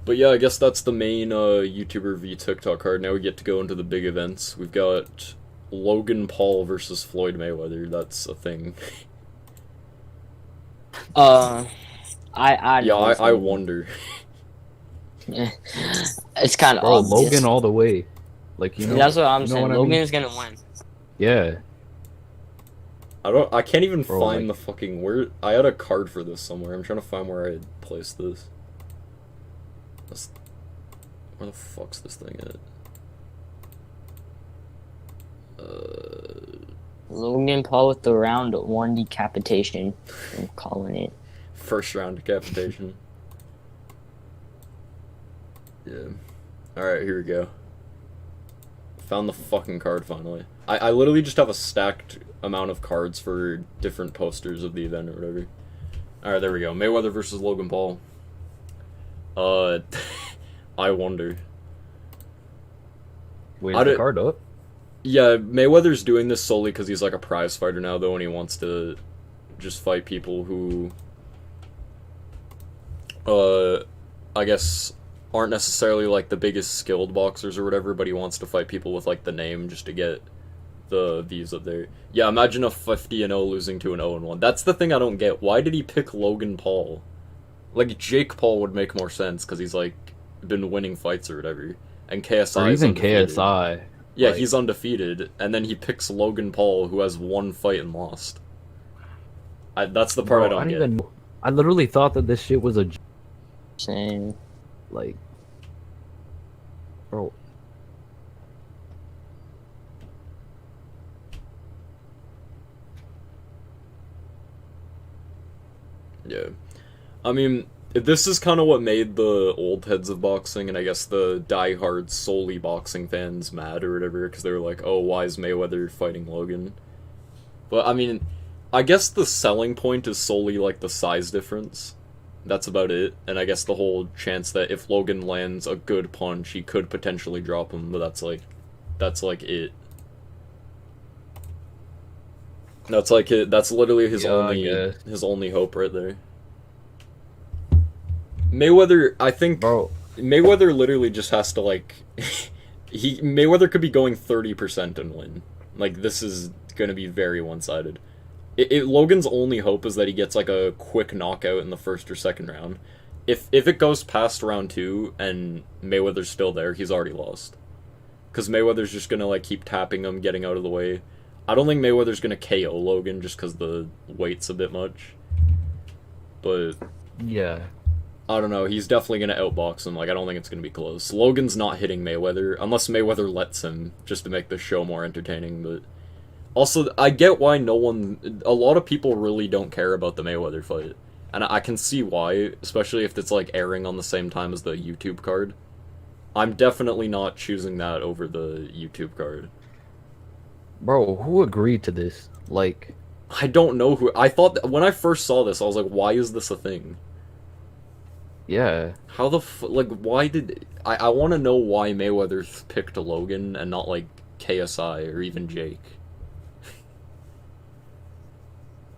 But yeah, I guess that's the main YouTuber v TikTok card. Now we get to go into the big events. We've got Logan Paul versus Floyd Mayweather. That's a thing. I Yeah, know I wonder. it's kind of bro, obvious. Logan all the way. Like you know, That's what I'm you know saying. what I mean? Logan's gonna win. Yeah, I can't even Bro, find like- the fucking where. I had a card for this somewhere. I'm trying to find where I had placed this. Where the fuck's this thing at? Logan Paul with the round 1 decapitation. I'm calling it. First round decapitation. Yeah. Alright, here we go. Found the fucking card finally. I literally just have a stacked amount of cards for different posters of the event or whatever. Alright, there we go. Mayweather versus Logan Paul. I wonder. wait, I is the did- card up? Yeah, Mayweather's doing this solely because he's like a prize fighter now, though, and he wants to just fight people who, I guess, aren't necessarily like the biggest skilled boxers or whatever, but he wants to fight people with like the name just to get the views up there. Yeah, imagine a 50-0 losing to an 0-1. That's the thing I don't get. Why did he pick Logan Paul? Like Jake Paul would make more sense because he's like been winning fights or whatever, and KSI Or is even undefeated. KSI? Yeah, Like- he's undefeated, and then he picks Logan Paul, who has one fight and lost. That's the part Bro, I don't get. even. I literally thought that this shit was a Same. like, bro. Yeah. I mean, this is kind of what made the old heads of boxing, and I guess the diehard solely boxing fans mad or whatever, because they were like, oh, why is Mayweather fighting Logan? But, I mean, I guess the selling point is solely, like, the size difference. That's about it. And I guess the whole chance that if Logan lands a good punch, he could potentially drop him, but that's like it. That's like it. That's literally his Yeah, I guess. his only hope right there. Mayweather, I think Bro, Mayweather literally just has to like Mayweather could be going 30% and win. Like this is gonna be very one-sided. Logan's only hope is that he gets like a quick knockout in the first or second round. if it goes past round 2 and Mayweather's still there, he's already lost. Because Mayweather's just gonna like keep tapping him, getting out of the way. I don't think Mayweather's gonna KO Logan just because the weight's a bit much. But Yeah. I don't know, he's definitely gonna outbox him. Like, I don't think it's gonna be close. Logan's not hitting Mayweather, unless Mayweather lets him, just to make the show more entertaining, but... Also, I get why a lot of people really don't care about the Mayweather fight. And I can see why, especially if it's, like, airing on the same time as the YouTube card. I'm definitely not choosing that over the YouTube card. Bro, who agreed to this? Like... I don't know who... I thought... When I first saw this, I was like, why is this a thing? Yeah. How the like, why did... I want to know why Mayweather picked Logan and not, like, KSI or even Jake.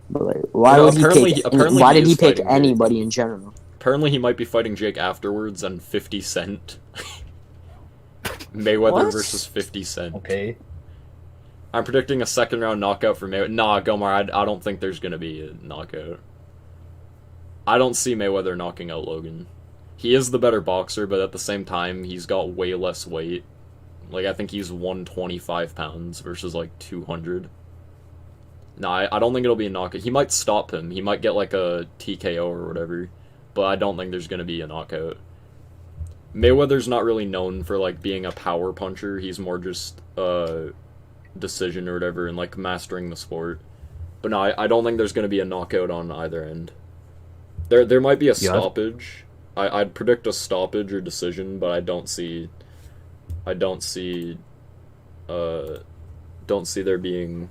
But like, why would he pick? Why did he pick anybody Jake. In general? Apparently, he might be fighting Jake afterwards on 50 Cent. Mayweather What? versus 50 Cent. Okay. I'm predicting a second round knockout for Mayweather. Nah, Gomar, I don't think there's gonna be a knockout. I don't see Mayweather knocking out Logan. He is the better boxer, but at the same time, he's got way less weight. Like, I think he's 125 pounds versus, like, 200. No, I don't think it'll be a knockout. He might stop him. He might get, like, a TKO or whatever. But I don't think there's gonna be a knockout. Mayweather's not really known for, like, being a power puncher. He's more just, decision or whatever and, like, mastering the sport. But no, I don't think there's gonna be a knockout on either end. There might be a stoppage. I'd predict a stoppage or decision, but I don't see there being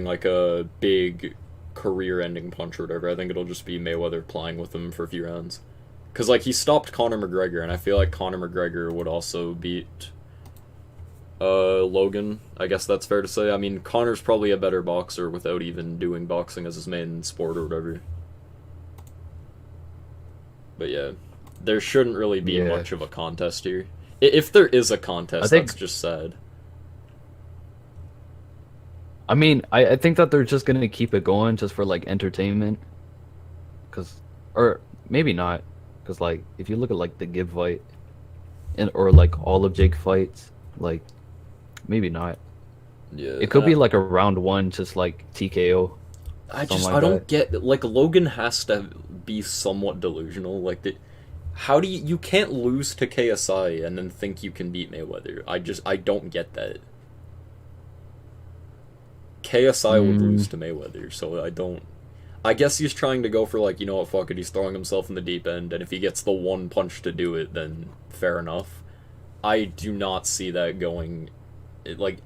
like a big career-ending punch or whatever. I think it'll just be Mayweather plying with him for a few rounds. Because, like, he stopped Conor McGregor, and I feel like Conor McGregor would also beat Logan. I guess that's fair to say. I mean, Conor's probably a better boxer without even doing boxing as his main sport or whatever. But yeah, there shouldn't really be much of a contest here. If there is a contest, that's just sad. I mean, I think that they're just gonna keep it going just for, like, entertainment. Or maybe not. Because, like, if you look at, like, the Gibb fight, or, like, all of Jake fights, like, maybe not. Yeah. It could be, like, a round 1, just, like, TKO. I don't get, like, Logan has to be somewhat delusional. Like, how do you can't lose to KSI and then think you can beat Mayweather. I don't get that. KSI would lose to Mayweather, so I guess he's trying to go for, like, you know what, fuck it, he's throwing himself in the deep end, and if he gets the one punch to do it, then fair enough. I do not see that going, like,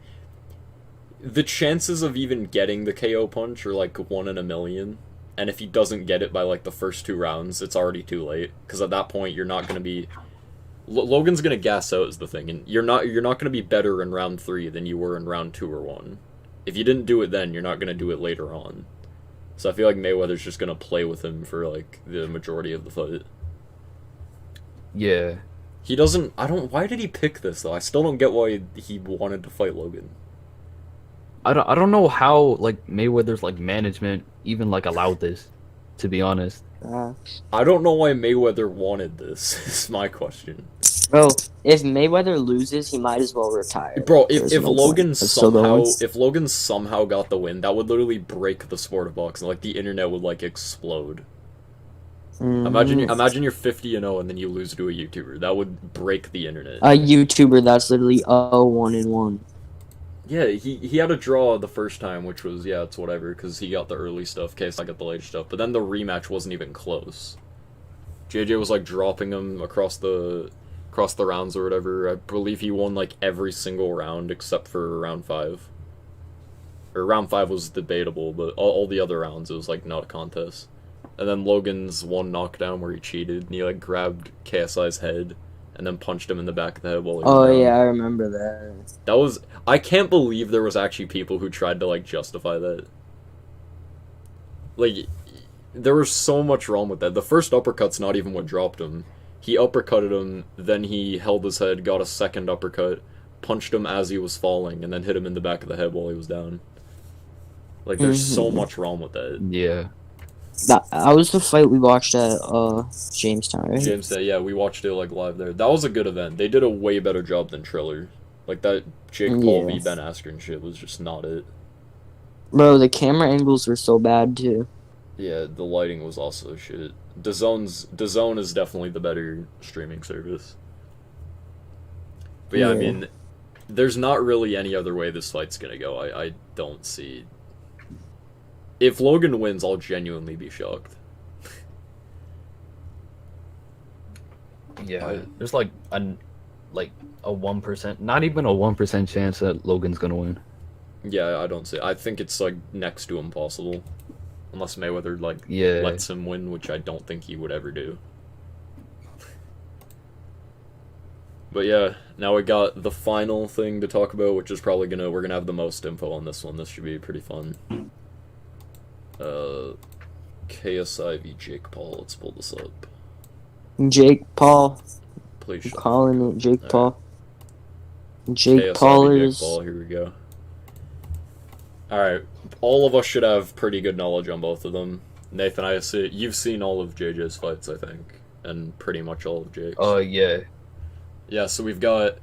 the chances of even getting the KO punch are, like, 1 in a million, and if he doesn't get it by, like, the first 2 rounds, it's already too late, because at that point, you're not going to be... Logan's going to gas out is the thing, and you're not going to be better in round 3 than you were in round 2 or 1. If you didn't do it then, you're not going to do it later on. So I feel like Mayweather's just going to play with him for, like, the majority of the fight. Yeah. He doesn't... why did he pick this, though? I still don't get why he wanted to fight Logan. I don't know how, like, Mayweather's, like, management even, like, allowed this, to be honest. I don't know why Mayweather wanted this, is my question. Bro, if Mayweather loses, he might as well retire. Bro, if Logan somehow got the win, that would literally break the sport of boxing. Like, the internet would, like, explode. Imagine you're 50-0 and then you lose to a YouTuber. That would break the internet. A YouTuber that's literally 1-1. Yeah, he had a draw the first time, which was, yeah, it's whatever, because he got the early stuff, KSI got the late stuff, but then the rematch wasn't even close. JJ was, like, dropping him across the rounds or whatever. I believe he won, like, every single round except for round 5. Or round 5 was debatable, but all the other rounds, it was, like, not a contest. And then Logan's one knockdown where he cheated, and he, like, grabbed KSI's head and then punched him in the back of the head while he was down. Yeah, I remember that. That was... I can't believe there was actually people who tried to, like, justify that. Like, there was so much wrong with that. The first uppercut's not even what dropped him. He uppercutted him, then he held his head, got a second uppercut, punched him as he was falling, and then hit him in the back of the head while he was down. Like, there's so much wrong with that. Yeah. That was the fight we watched at Jamestown, right? Jamestown, yeah, we watched it like live there. That was a good event. They did a way better job than Triller. Like that Jake Paul v Ben Askren shit was just not it. Bro, the camera angles were so bad too. Yeah, the lighting was also shit. DAZN is definitely the better streaming service. But yeah, I mean, there's not really any other way this fight's gonna go. I don't see. If Logan wins, I'll genuinely be shocked. Yeah, there's like a 1%, not even a 1% chance that Logan's gonna win. Yeah, I don't see. I think it's like next to impossible, unless Mayweather lets him win, which I don't think he would ever do. But yeah, now we got the final thing to talk about, which is probably we're gonna have the most info on this one. This should be pretty fun. KSI v Jake Paul. Let's pull this up. Jake Paul. Please. I'm calling it Jake Paul. Jake Jake Paul is. Jake Paul. Here we go. All right, all of us should have pretty good knowledge on both of them. Nathan, I see you've seen all of JJ's fights, I think, and pretty much all of Jake's. Yeah. Yeah, so we've got.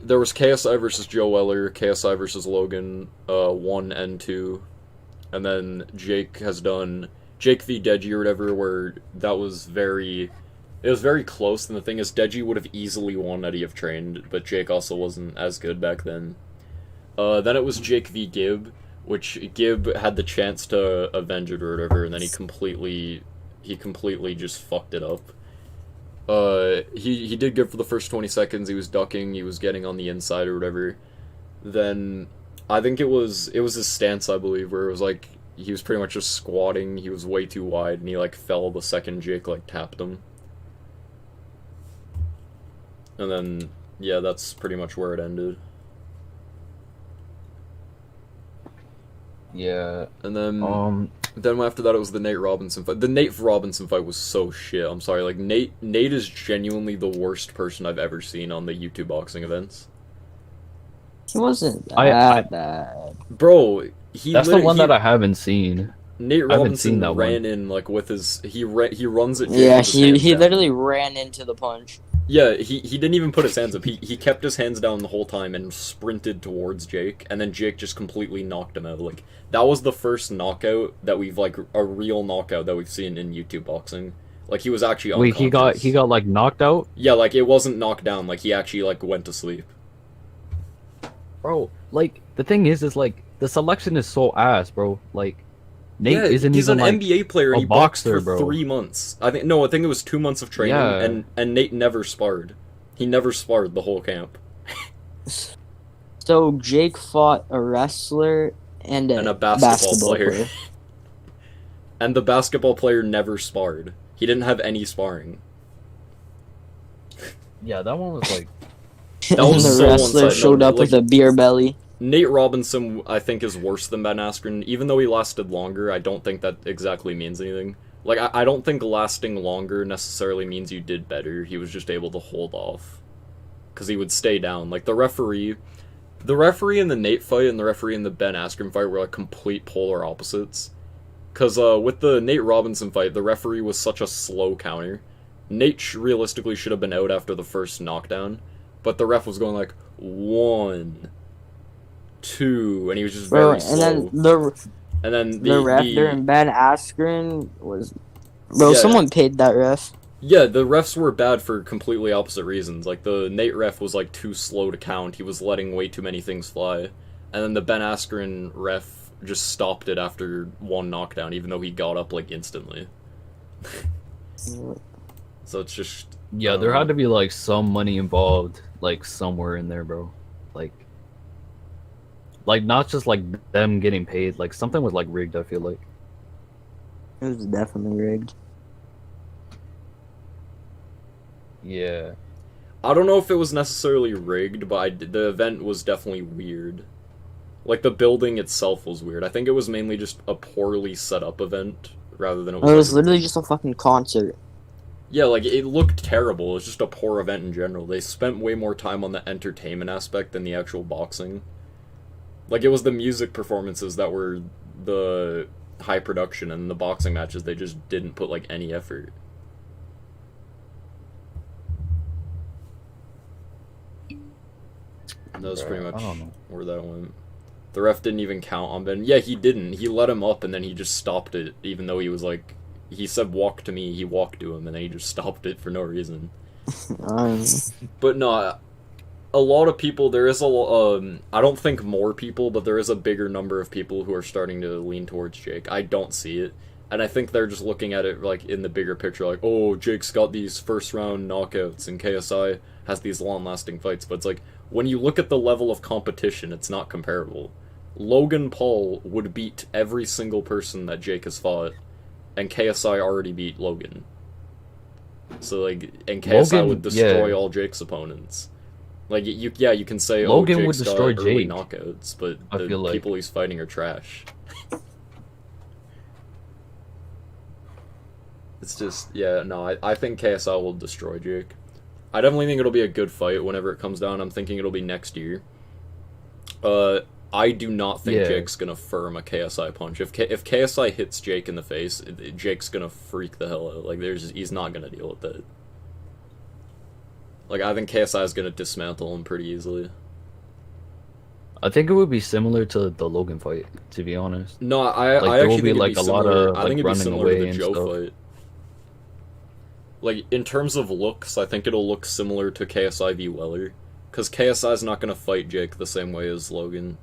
There was KSI versus Joe Weller, KSI versus Logan, 1 and 2. And then Jake has done Jake v DEJI or whatever, where that was it was very close, and the thing is, DEJI would have easily won had he have trained, but Jake also wasn't as good back then. Then it was Jake v Gibb, which Gibb had the chance to avenge it or whatever, and then he completely just fucked it up. He did good for the first 20 seconds, he was ducking, he was getting on the inside or whatever. Then I think it was his stance, I believe, where it was like he was pretty much just squatting, he was way too wide, and he like fell the second Jake like tapped him. And then yeah, that's pretty much where it ended. Yeah. And then after that it was the Nate Robinson fight. The Nate Robinson fight was so shit. I'm sorry, like Nate is genuinely the worst person I've ever seen on the YouTube boxing events. He wasn't that bad. Bro, that's the one that I haven't seen. Nate Robinson ran in like with his he runs it. Yeah, he literally ran into the punch. Yeah, he didn't even put his hands up. He kept his hands down the whole time and sprinted towards Jake, and then Jake just completely knocked him out. Like that was the first knockout that we've like a real knockout that we've seen in YouTube boxing. Like he was actually unconscious. Wait, he got like knocked out? Yeah, like it wasn't knocked down. Like he actually like went to sleep. Bro, like the thing is like the selection is so ass, bro. Like Nate isn't he's even an like NBA player. a He boxed boxer, for bro. 3 months. I think it was 2 months of training, and Nate never sparred. He never sparred the whole camp. So Jake fought a wrestler and a basketball player. And the basketball player never sparred. He didn't have any sparring. Yeah, that one was like. And the wrestler showed up with a beer belly. Nate Robinson, I think, is worse than Ben Askren. Even though he lasted longer, I don't think that exactly means anything. Like, I don't think lasting longer necessarily means you did better. He was just able to hold off. Because he would stay down. Like, the referee in the Nate fight and the referee in the Ben Askren fight were, like, complete polar opposites. Because, with the Nate Robinson fight, the referee was such a slow counter. Nate realistically should have been out after the first knockdown. But the ref was going, like, 1, 2, and he was just very slow. And then the ref during Ben Askren was... Bro, someone paid that ref. Yeah, the refs were bad for completely opposite reasons. Like, the Nate ref was, like, too slow to count. He was letting way too many things fly. And then the Ben Askren ref just stopped it after 1 knockdown, even though he got up, like, instantly. So it's just... Yeah, there had to be, like, some money involved, like, somewhere in there, bro. Like, not just, like, them getting paid. Like, something was, like, rigged, I feel like. It was definitely rigged. Yeah. I don't know if it was necessarily rigged, but the event was definitely weird. Like, the building itself was weird. I think it was mainly just a poorly set up event, rather than it was literally just a fucking concert. Yeah, like, it looked terrible. It was just a poor event in general. They spent way more time on the entertainment aspect than the actual boxing. Like, it was the music performances that were the high production, and in the boxing matches they just didn't put like any effort. And that was pretty much where that went. The ref didn't even count on Ben. Yeah, he didn't. He let him up, and then he just stopped it, even though he was like, he said walk to me, he walked to him, and then he just stopped it for no reason. But no, a lot of people, there is I don't think more people, but there is a bigger number of people who are starting to lean towards Jake. I don't see it. And I think they're just looking at it, like, in the bigger picture, like, oh, Jake's got these first-round knockouts, and KSI has these long-lasting fights. But it's like, when you look at the level of competition, it's not comparable. Logan Paul would beat every single person that Jake has fought, and KSI already beat Logan. So, like, and KSI Logan, would destroy all Jake's opponents. Like, you can say, Logan Jake's would destroy got early Jake, knockouts, but I the feel like. people he's fighting are trash. It's just, yeah, no, I think KSI will destroy Jake. I definitely think it'll be a good fight whenever it comes down. I'm thinking it'll be next year. I do not think Jake's gonna firm a KSI punch. If KSI hits Jake in the face, Jake's gonna freak the hell out. Like, he's not gonna deal with it. Like, I think KSI is gonna dismantle him pretty easily. I think it would be similar to the Logan fight, to be honest. No, I there actually will think be it'd like be a similar. lot of I think it'd be running similar to away the and Joe stuff. fight. Like, in terms of looks, I think it'll look similar to KSI v. Weller. Because KSI's not going to fight Jake the same way as Logan.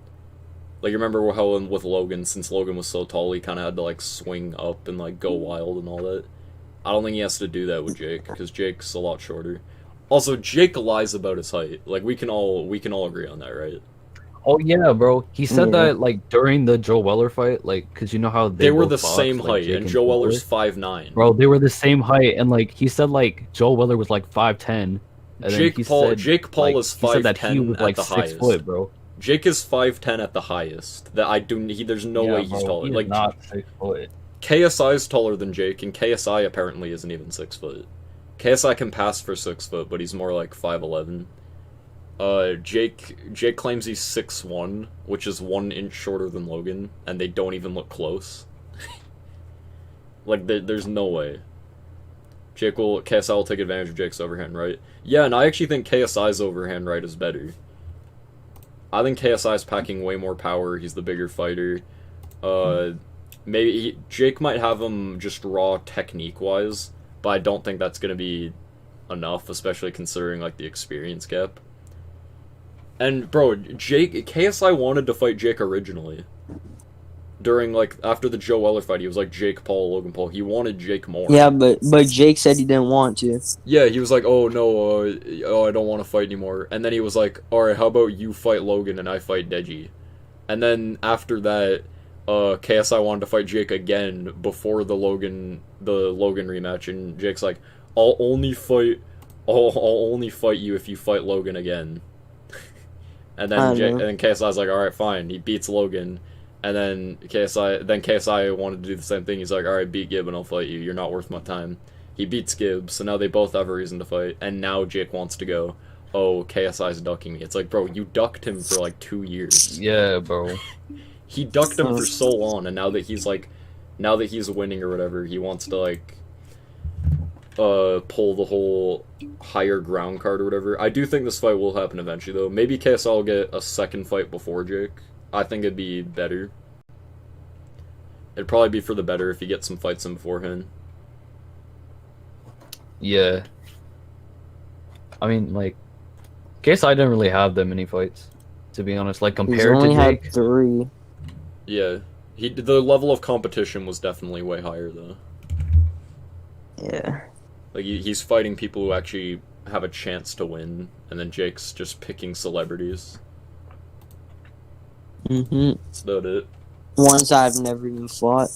Like, you remember how with Logan, since Logan was so tall, he kind of had to, like, swing up and, like, go wild and all that. I don't think he has to do that with Jake, because Jake's a lot shorter. Also, Jake lies about his height. Like, we can all agree on that, right? Oh yeah, bro. He said that like during the Joe Weller fight, like, cause you know how they were both the boxed, same like, height, Jake and Joe Weller's Fuller. 5'9". Bro, they were the same height, and like he said, like Joe Weller was like 5'10". And Jake then Paul said, like, is 5'10" he said that he was at like the 6 highest. foot, bro. Jake is 5'10" at the highest. There's no way he's taller. He's Like, not 6 foot. KSI is taller than Jake, and KSI apparently isn't even 6 foot. KSI can pass for 6 foot, but he's more like 5'11". Jake claims he's 6'1", which is 1 inch shorter than Logan, and they don't even look close. Like, there's no way. KSI will take advantage of Jake's overhand right. Yeah, and I actually think KSI's overhand right is better. I think KSI's packing way more power, he's the bigger fighter. Jake might have him just raw technique-wise, but I don't think that's gonna be enough, especially considering, like, the experience gap. And, bro, KSI wanted to fight Jake originally. During, like, after the Joe Weller fight, he was like, Jake Paul, Logan Paul. He wanted Jake more. Yeah, but Jake said he didn't want to. Yeah, he was like, oh, no, I don't want to fight anymore. And then he was like, alright, how about you fight Logan and I fight DEJI? And then after that, KSI wanted to fight Jake again before the Logan rematch, and Jake's like, I'll only fight you if you fight Logan again. And then KSI's like, alright, fine. He beats Logan. And then KSI wanted to do the same thing. He's like, alright, beat Gibb and I'll fight you. You're not worth my time. He beats Gibb, so now they both have a reason to fight. And now Jake wants to go, oh, KSI's ducking me. It's like, bro, you ducked him for like 2 years. Yeah, bro. He ducked him for so long, and now that he's winning or whatever, he wants to, like, pull the whole higher ground card or whatever. I do think this fight will happen eventually, though. Maybe KSI will get a second fight before Jake. I think it'd be better. It'd probably be for the better if he gets some fights in beforehand. Yeah. I mean, like, KSI didn't really have that many fights, to be honest. Like, compared to only Jake. had 3. Yeah. The level of competition was definitely way higher, though. Yeah. Like, he's fighting people who actually have a chance to win, and then Jake's just picking celebrities. That's about it. Ones I've never even fought.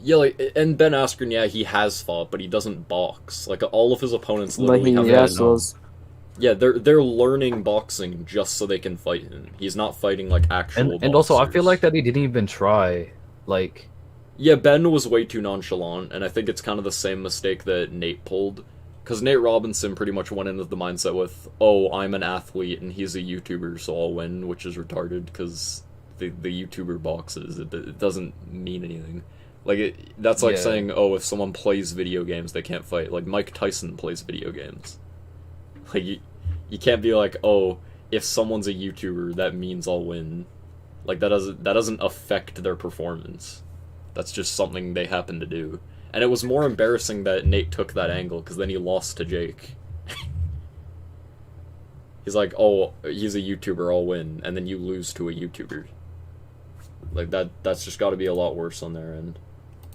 Yeah, like, and Ben Askren, yeah, he has fought, but he doesn't box. Like, all of his opponents But literally he have... wrestles. Yeah, they're learning boxing just so they can fight him. He's not fighting, like, actual And also, I feel boxers. like that he didn't even try. Like... Yeah, Ben was way too nonchalant, and I think it's kind of the same mistake that Nate pulled. Because Nate Robinson pretty much went into the mindset with, oh, I'm an athlete and he's a YouTuber, so I'll win, which is retarded, because the YouTuber boxes. It doesn't mean anything. Like, that's like Yeah. saying, oh, if someone plays video games, they can't fight. Like, Mike Tyson plays video games. Like, you can't be like, oh, if someone's a YouTuber, that means I'll win. Like, that doesn't affect their performance. That's just something they happen to do. And it was more embarrassing that Nate took that angle, because then he lost to Jake. He's like, oh, he's a YouTuber, I'll win, and then you lose to a YouTuber. Like, that's just gotta be a lot worse on their end.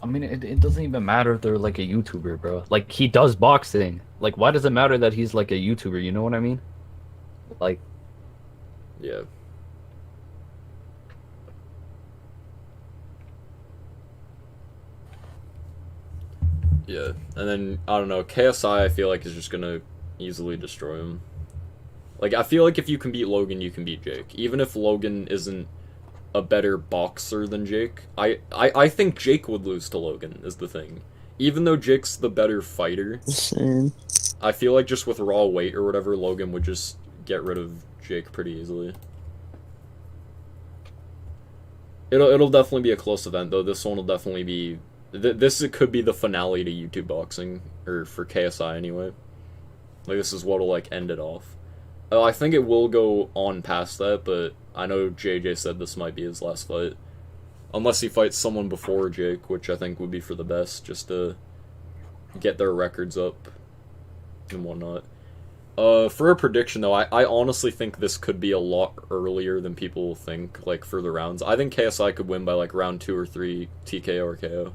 I mean, it doesn't even matter if they're like a YouTuber, bro. Like, he does boxing. Like, why does it matter that he's like a YouTuber? You know what I mean? Like, Yeah. Yeah, and then, I don't know, KSI I feel like is just gonna easily destroy him. Like, I feel like if you can beat Logan, you can beat Jake. Even if Logan isn't a better boxer than Jake, I think Jake would lose to Logan, is the thing. Even though Jake's the better fighter, Same. I feel like just with raw weight or whatever, Logan would just get rid of Jake pretty easily. It'll definitely be a close event, though. This one will definitely be... This could be the finale to YouTube boxing, or for KSI anyway. Like, this is what'll, like, end it off. I think it will go on past that, but I know JJ said this might be his last fight. Unless he fights someone before Jake, which I think would be for the best, just to get their records up and whatnot. For a prediction, though, I honestly think this could be a lot earlier than people think, like, for the rounds. I think KSI could win by, like, round 2 or 3, TKO or KO.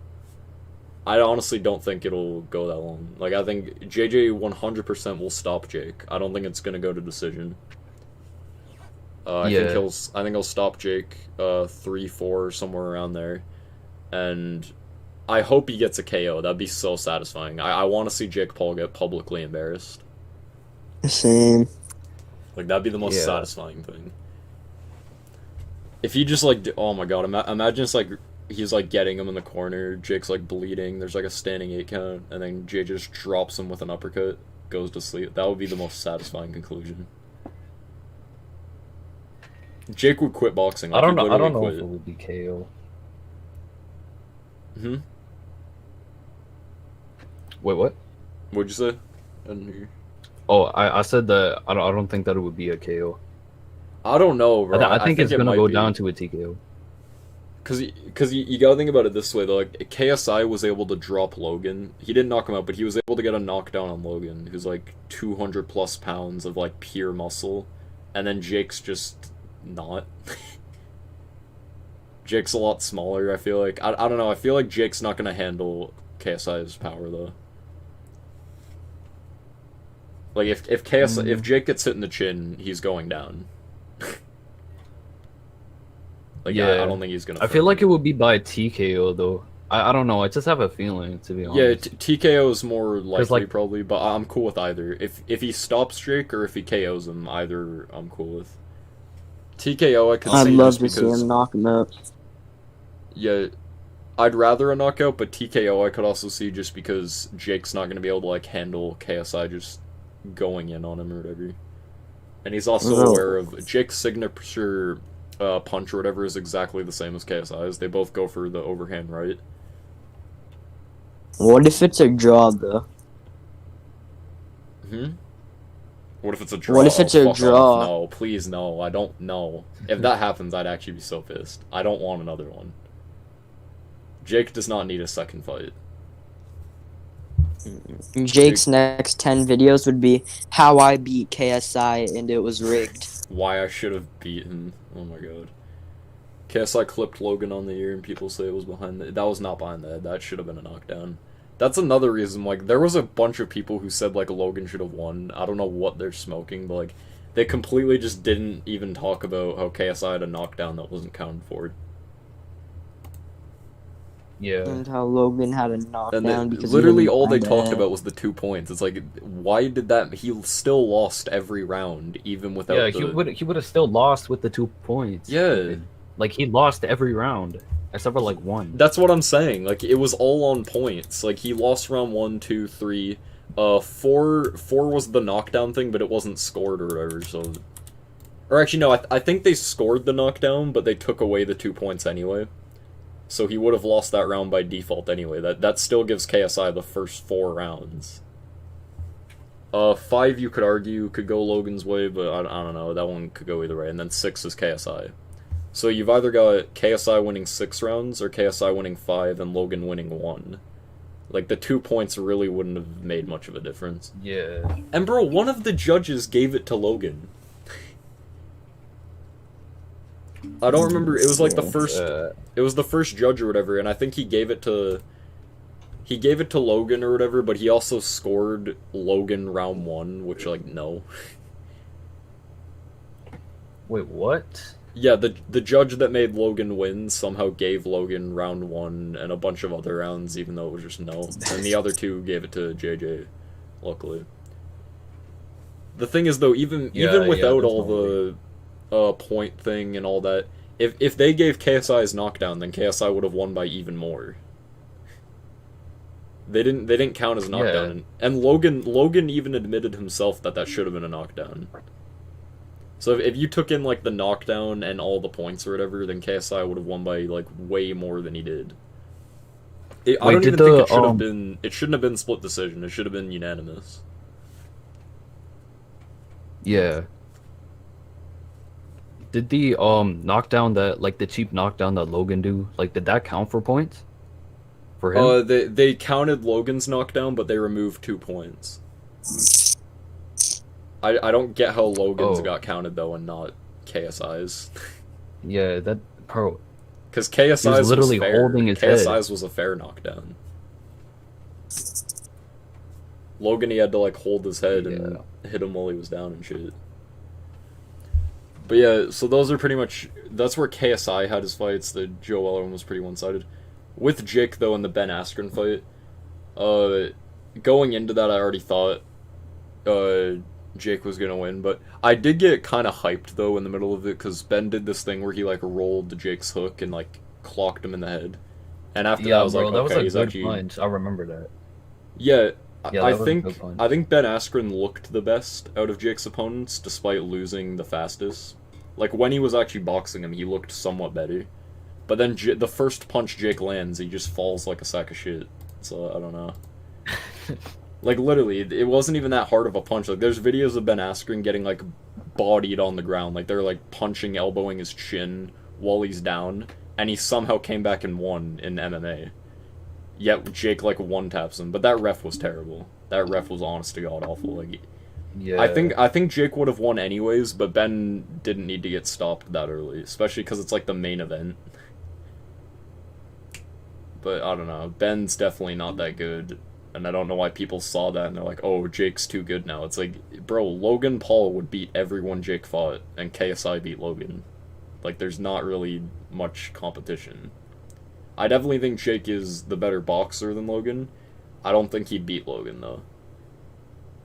I honestly don't think it'll go that long. Like, I think JJ 100% will stop Jake. I don't think it's gonna go to decision. I think he'll stop Jake 3-4, somewhere around there. And I hope he gets a KO. That'd be so satisfying. I want to see Jake Paul get publicly embarrassed. Same. Like, that'd be the most satisfying thing. If he just, like, oh my god, imagine it's like, he's, like, getting him in the corner, Jake's, like, bleeding, there's, like, a standing 8 count, and then Jay just drops him with an uppercut, goes to sleep. That would be the most satisfying conclusion. Jake would quit boxing. Like, I don't know quit. if it would be KO. Hmm? Wait, what? What'd you say? I didn't hear. Oh, I said that I don't think that it would be a KO. I don't know, bro. I think it's it gonna might go be. down to a TKO. Because you gotta think about it this way, though. Like, KSI was able to drop Logan. He didn't knock him out, but he was able to get a knockdown on Logan, who's, like, 200 plus pounds of, like, pure muscle. And then Jake's just not. Jake's a lot smaller, I feel like. I don't know, I feel like Jake's not gonna handle KSI's power, though. Like, if Jake gets hit in the chin, he's going down. Like, Yeah. I don't think he's gonna. I feel like it would be by TKO though. I don't know. I just have a feeling, to be honest. Yeah, TKO is more likely, like- probably, but I'm cool with either. If he stops Jake or if he KOs him, either I'm cool with. TKO, I could I'd see love just to see because. him knock him out. Yeah, I'd rather a knockout, but TKO I could also see just because Jake's not gonna be able to, like, handle KSI just going in on him or whatever. And he's also No. aware of Jake's signature punch or whatever is exactly the same as KSI's. They both go for the overhand right. What if it's a draw, though? What if it's a draw? What if it's a Fuck draw? off. No, please, no. I don't know. If that happens, I'd actually be so pissed. I don't want another one. Jake does not need a second fight. Jake's next 10 videos would be how I beat KSI and it was rigged. Why I should have beaten. Oh my god. KSI clipped Logan on the ear and people say it was behind the... That was not behind the head. That should have been a knockdown. That's another reason, like, there was a bunch of people who said, like, Logan should have won. I don't know what they're smoking, but, like, they completely just didn't even talk about how KSI had a knockdown that wasn't counted for. Yeah. And how Logan had a knockdown And because literally he all they didn't talked find about was the 2 points. It's like, why did that... He still lost every round, even without Yeah, the... he would have still lost with the 2 points. Yeah. Like, he lost every round. Except for, like, one. That's what I'm saying. Like, it was all on points. Like, he lost round 1, 2, 3. 4 was the knockdown thing, but it wasn't scored or whatever, so... Or actually, no, I think they scored the knockdown, but they took away the 2 points anyway. So he would have lost that round by default anyway. That still gives KSI the first 4 rounds. 5, you could argue, could go Logan's way, but I don't know. That one could go either way. And then 6 is KSI. So you've either got KSI winning 6 rounds, or KSI winning 5, and Logan winning 1. Like, the 2 points really wouldn't have made much of a difference. Yeah. And bro, one of the judges gave it to Logan. I don't remember, it was like the first, it was the first judge or whatever, and I think he gave it to Logan or whatever, but he also scored Logan round 1, which, like, no. Wait, what? Yeah, the judge that made Logan win somehow gave Logan round 1 and a bunch of other rounds, even though it was just no. And the other 2 gave it to JJ, luckily. The thing is, though, even without all the point thing and all that, if they gave KSI's knockdown, then KSI would have won by even more. They didn't count as a knockdown, Yeah. and Logan even admitted himself that should have been a knockdown. So if you took in like the knockdown and all the points or whatever, then KSI would have won by like way more than he did. I don't even think it should have been. It shouldn't have been split decision. It should have been unanimous. Yeah. Did the knockdown that, like, the cheap knockdown that Logan do, like, did that count for points? For him? They counted Logan's knockdown, but they removed 2 points. I don't get how Logan's got counted though and not KSI's. Yeah, that bro. Because KSI's was literally was fair. holding his KSI's head. was a fair knockdown. Logan, he had to like hold his head and hit him while he was down and shit. But yeah, so those are pretty much, that's where KSI had his fights. The Joe Weller one was pretty one-sided. With Jake though in the Ben Askren fight, going into that I already thought Jake was gonna win, but I did get kind of hyped though in the middle of it because Ben did this thing where he like rolled Jake's hook and like clocked him in the head, and after that I was like, that okay, was he's actually punch. I remember that. Yeah, Yeah, I that was a think good punch. I think Ben Askren looked the best out of Jake's opponents despite losing the fastest. Like when he was actually boxing him, he looked somewhat better, but then the first punch Jake lands, he just falls like a sack of shit. So I don't know. Like, literally, it wasn't even that hard of a punch. Like, there's videos of Ben Askren getting, like, bodied on the ground. Like, they're, like, punching, elbowing his chin while he's down. And he somehow came back and won in MMA. Yet, Jake, like, one-taps him. But that ref was terrible. That ref was honest to God awful. Like, Yeah. I think Jake would have won anyways, but Ben didn't need to get stopped that early. Especially because it's, like, the main event. But, I don't know. Ben's definitely not that good. And I don't know why people saw that and they're like, oh, Jake's too good now. It's like, bro, Logan Paul would beat everyone Jake fought, and KSI beat Logan. Like, there's not really much competition. I definitely think Jake is the better boxer than Logan. I don't think he'd beat Logan, though.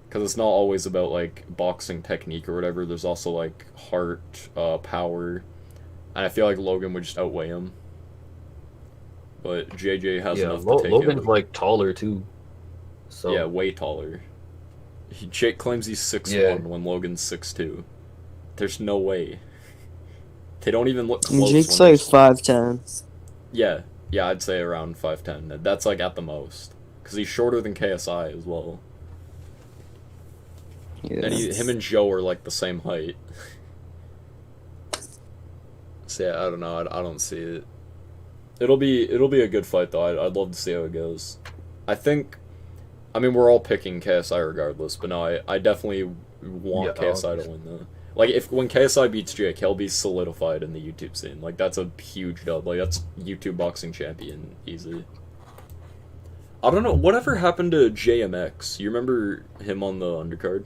Because it's not always about, like, boxing technique or whatever. There's also, like, heart, power. And I feel like Logan would just outweigh him. But JJ has enough to take Logan's, it. like, taller, too. So Yeah, way taller. Jake claims he's 6'1" when Logan's 6'2". There's no way. They don't even look close. Jake's when like 5'10". Yeah, I'd say around 5'10". That's like at the most. Because he's shorter than KSI as well. Yeah. And him and Joe are like the same height. So yeah, I don't know. I don't see it. It'll be a good fight though. I'd love to see how it goes. I mean, we're all picking KSI regardless, but no, I definitely want KSI to win though. Like, when KSI beats Jake, he'll be solidified in the YouTube scene. Like, that's a huge dub. Like, that's YouTube boxing champion, easy. I don't know, whatever happened to JMX? You remember him on the undercard?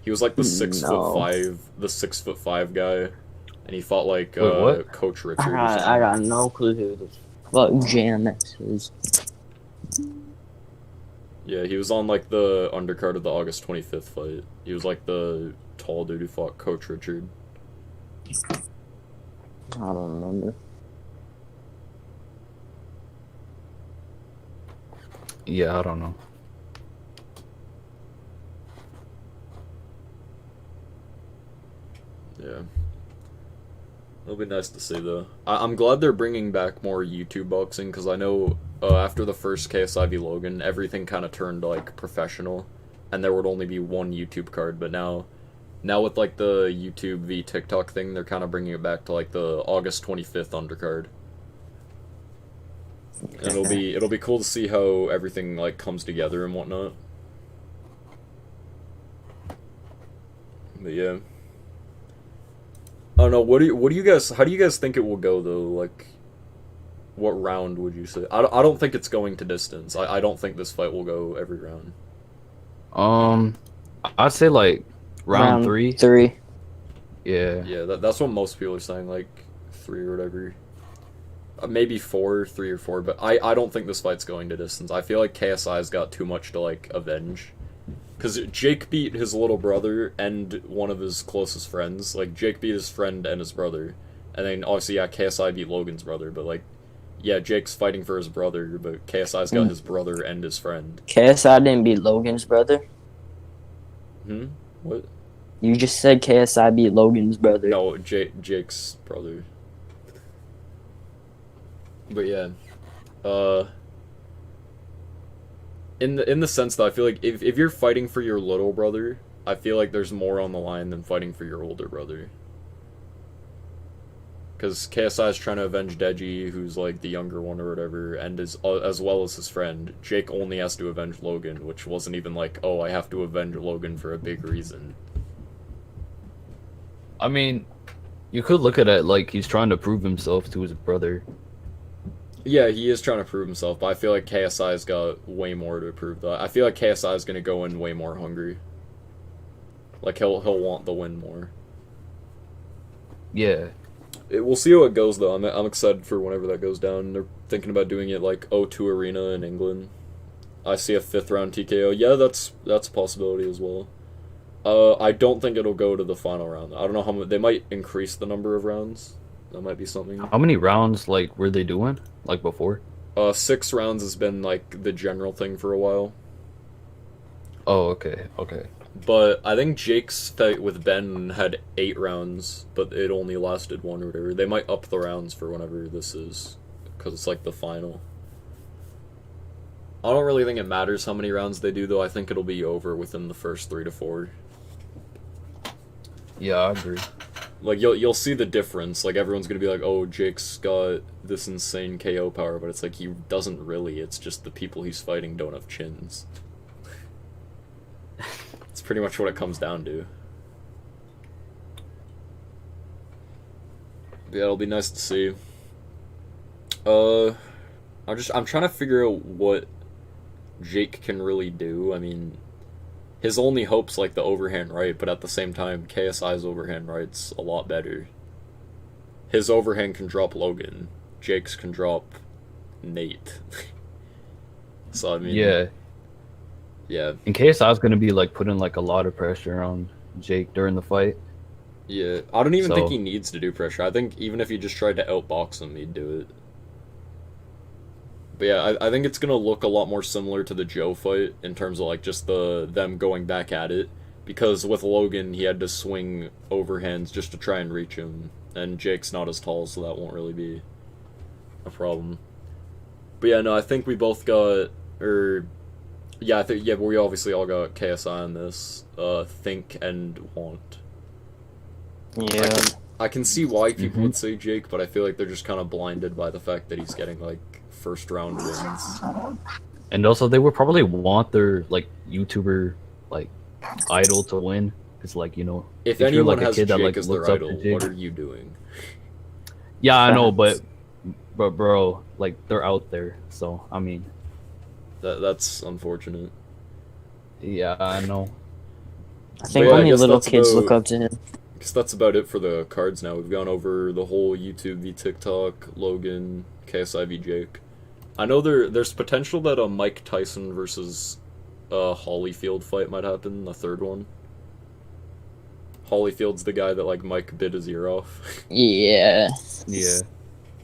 He was like the 6'5" guy, and he fought like what? Coach Richard. I got no clue who this JMX is. Yeah, he was on, like, the undercard of the August 25th fight. He was, like, the tall dude who fought Coach Richard. I don't remember. Yeah, I don't know. Yeah. It'll be nice to see, though. I'm glad they're bringing back more YouTube boxing, because I know after the first KSI v Logan, everything kind of turned, like, professional, and there would only be one YouTube card, but now with, like, the YouTube v TikTok thing, they're kind of bringing it back to, like, the August 25th undercard. And it'll be cool to see how everything, like, comes together and whatnot. But yeah. I don't know, what do you guys, how do you guys think it will go, though? Like, what round would you say? I don't think it's going to distance. I don't think this fight will go every round. I'd say, like, round 3. 3. Yeah. Yeah, that's what most people are saying, like, 3 or whatever. Maybe 4, 3 or 4, but I don't think this fight's going to distance. I feel like KSI's got too much to, like, avenge. Because Jake beat his little brother and one of his closest friends. Like, Jake beat his friend and his brother. And then, obviously, yeah, KSI beat Logan's brother. But, like, yeah, Jake's fighting for his brother, but KSI's got his brother and his friend. KSI didn't beat Logan's brother? What? You just said KSI beat Logan's brother. No, Jake's brother. But, yeah. In the sense that I feel like if you're fighting for your little brother, I feel like there's more on the line than fighting for your older brother. Because KSI is trying to avenge DEJI, who's like the younger one or whatever, and is as well as his friend. Jake only has to avenge Logan, which wasn't even like, oh, I have to avenge Logan for a big reason. I mean, you could look at it like he's trying to prove himself to his brother. Yeah, he is trying to prove himself, but I feel like KSI's got way more to prove. That I feel like KSI is gonna go in way more hungry. Like he'll want the win more. Yeah. We'll see how it goes though. I'm excited for whenever that goes down. They're thinking about doing it like O2 Arena in England. I see a 5th round TKO. Yeah, that's a possibility as well. I don't think it'll go to the final round. I don't know how much they might increase the number of rounds. That might be something. How many rounds, like, were they doing, like, before? 6 rounds has been, like, the general thing for a while. Oh, okay. But I think Jake's fight with Ben had 8 rounds, but it only lasted 1 or whatever. They might up the rounds for whenever this is, because it's, like, the final. I don't really think it matters how many rounds they do, though. I think it'll be over within the first 3 to 4. Yeah, I agree. Like, you'll see the difference. Like, everyone's gonna be like, oh, Jake's got this insane KO power, but it's like, he doesn't really. It's just the people he's fighting don't have chins. It's pretty much what it comes down to. But yeah, it'll be nice to see. I'm trying to figure out what Jake can really do. I mean, his only hope's like the overhand right, but at the same time, KSI's overhand right's a lot better. His overhand can drop Logan. Jake's can drop Nate. So, I mean... Yeah. And KSI's gonna be, like, putting, like, a lot of pressure on Jake during the fight. Yeah. I don't even think he needs to do pressure. I think even if he just tried to outbox him, he'd do it. But yeah, I think it's gonna look a lot more similar to the Joe fight in terms of like just them going back at it. Because with Logan, he had to swing overhands just to try and reach him, and Jake's not as tall, so that won't really be a problem. But yeah, no, I think we both got, we obviously all got KSI on this. Think and want. Yeah. I can see why people would say Jake, but I feel like they're just kind of blinded by the fact that he's getting like first round wins. And also, they would probably want their, like, YouTuber, like, idol to win. It's like, you know, if you're anyone like a has kid Jake that, like, as their looks up idol, to Jake. what are you doing? Yeah, I know, but bro, like, they're out there, so I mean, that's unfortunate. yeah, I know. I think yeah, I only guess little that's kids about- look up to him. I guess that's about it for the cards now. We've gone over the whole YouTube v TikTok, Logan, KSI v Jake. I know there's potential that a Mike Tyson versus Holyfield fight might happen, the 3rd one. Holyfield's the guy that like Mike bit his ear off. Yeah. Yeah.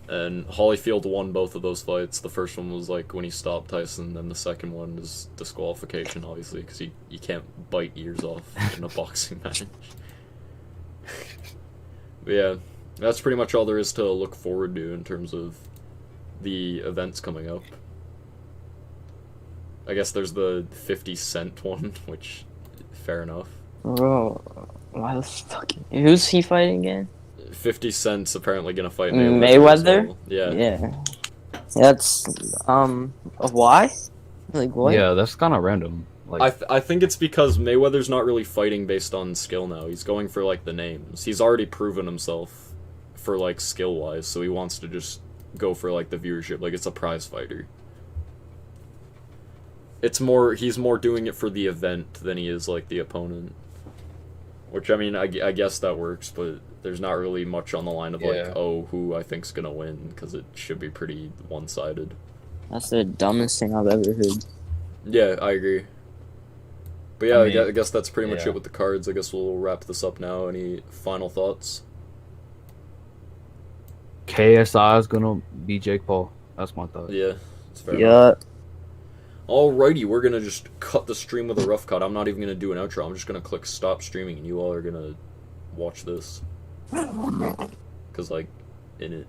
And Holyfield won both of those fights. The first one was like when he stopped Tyson, then the second one is disqualification, obviously, because you can't bite ears off in a boxing match. But yeah, that's pretty much all there is to look forward to in terms of the events coming up. I guess there's the 50 Cent one, which, fair enough. Bro, why the fuck? Who's he fighting again? 50 Cent's apparently gonna fight Mayweather? as well. Yeah. Yeah. That's why? Like what? Yeah, that's kind of random. Like, I think it's because Mayweather's not really fighting based on skill now. He's going for, like, the names. He's already proven himself for, like, skill-wise, so he wants to just go for, like, the viewership. Like, it's a prize fighter. He's more doing it for the event than he is, like, the opponent. Which, I mean, I guess that works, but there's not really much on the line of, like, oh, who I think's gonna win, because it should be pretty one-sided. That's the dumbest thing I've ever heard. Yeah, I agree. But yeah, I mean, I guess that's pretty much yeah. it with the cards. I guess we'll wrap this up now. Any final thoughts? KSI is gonna be Jake Paul. That's my thought. Yeah, it's fair enough. Yeah. Alrighty, we're gonna just cut the stream with a rough cut. I'm not even gonna do an outro. I'm just gonna click stop streaming, and you all are gonna watch this. Cause like, in it.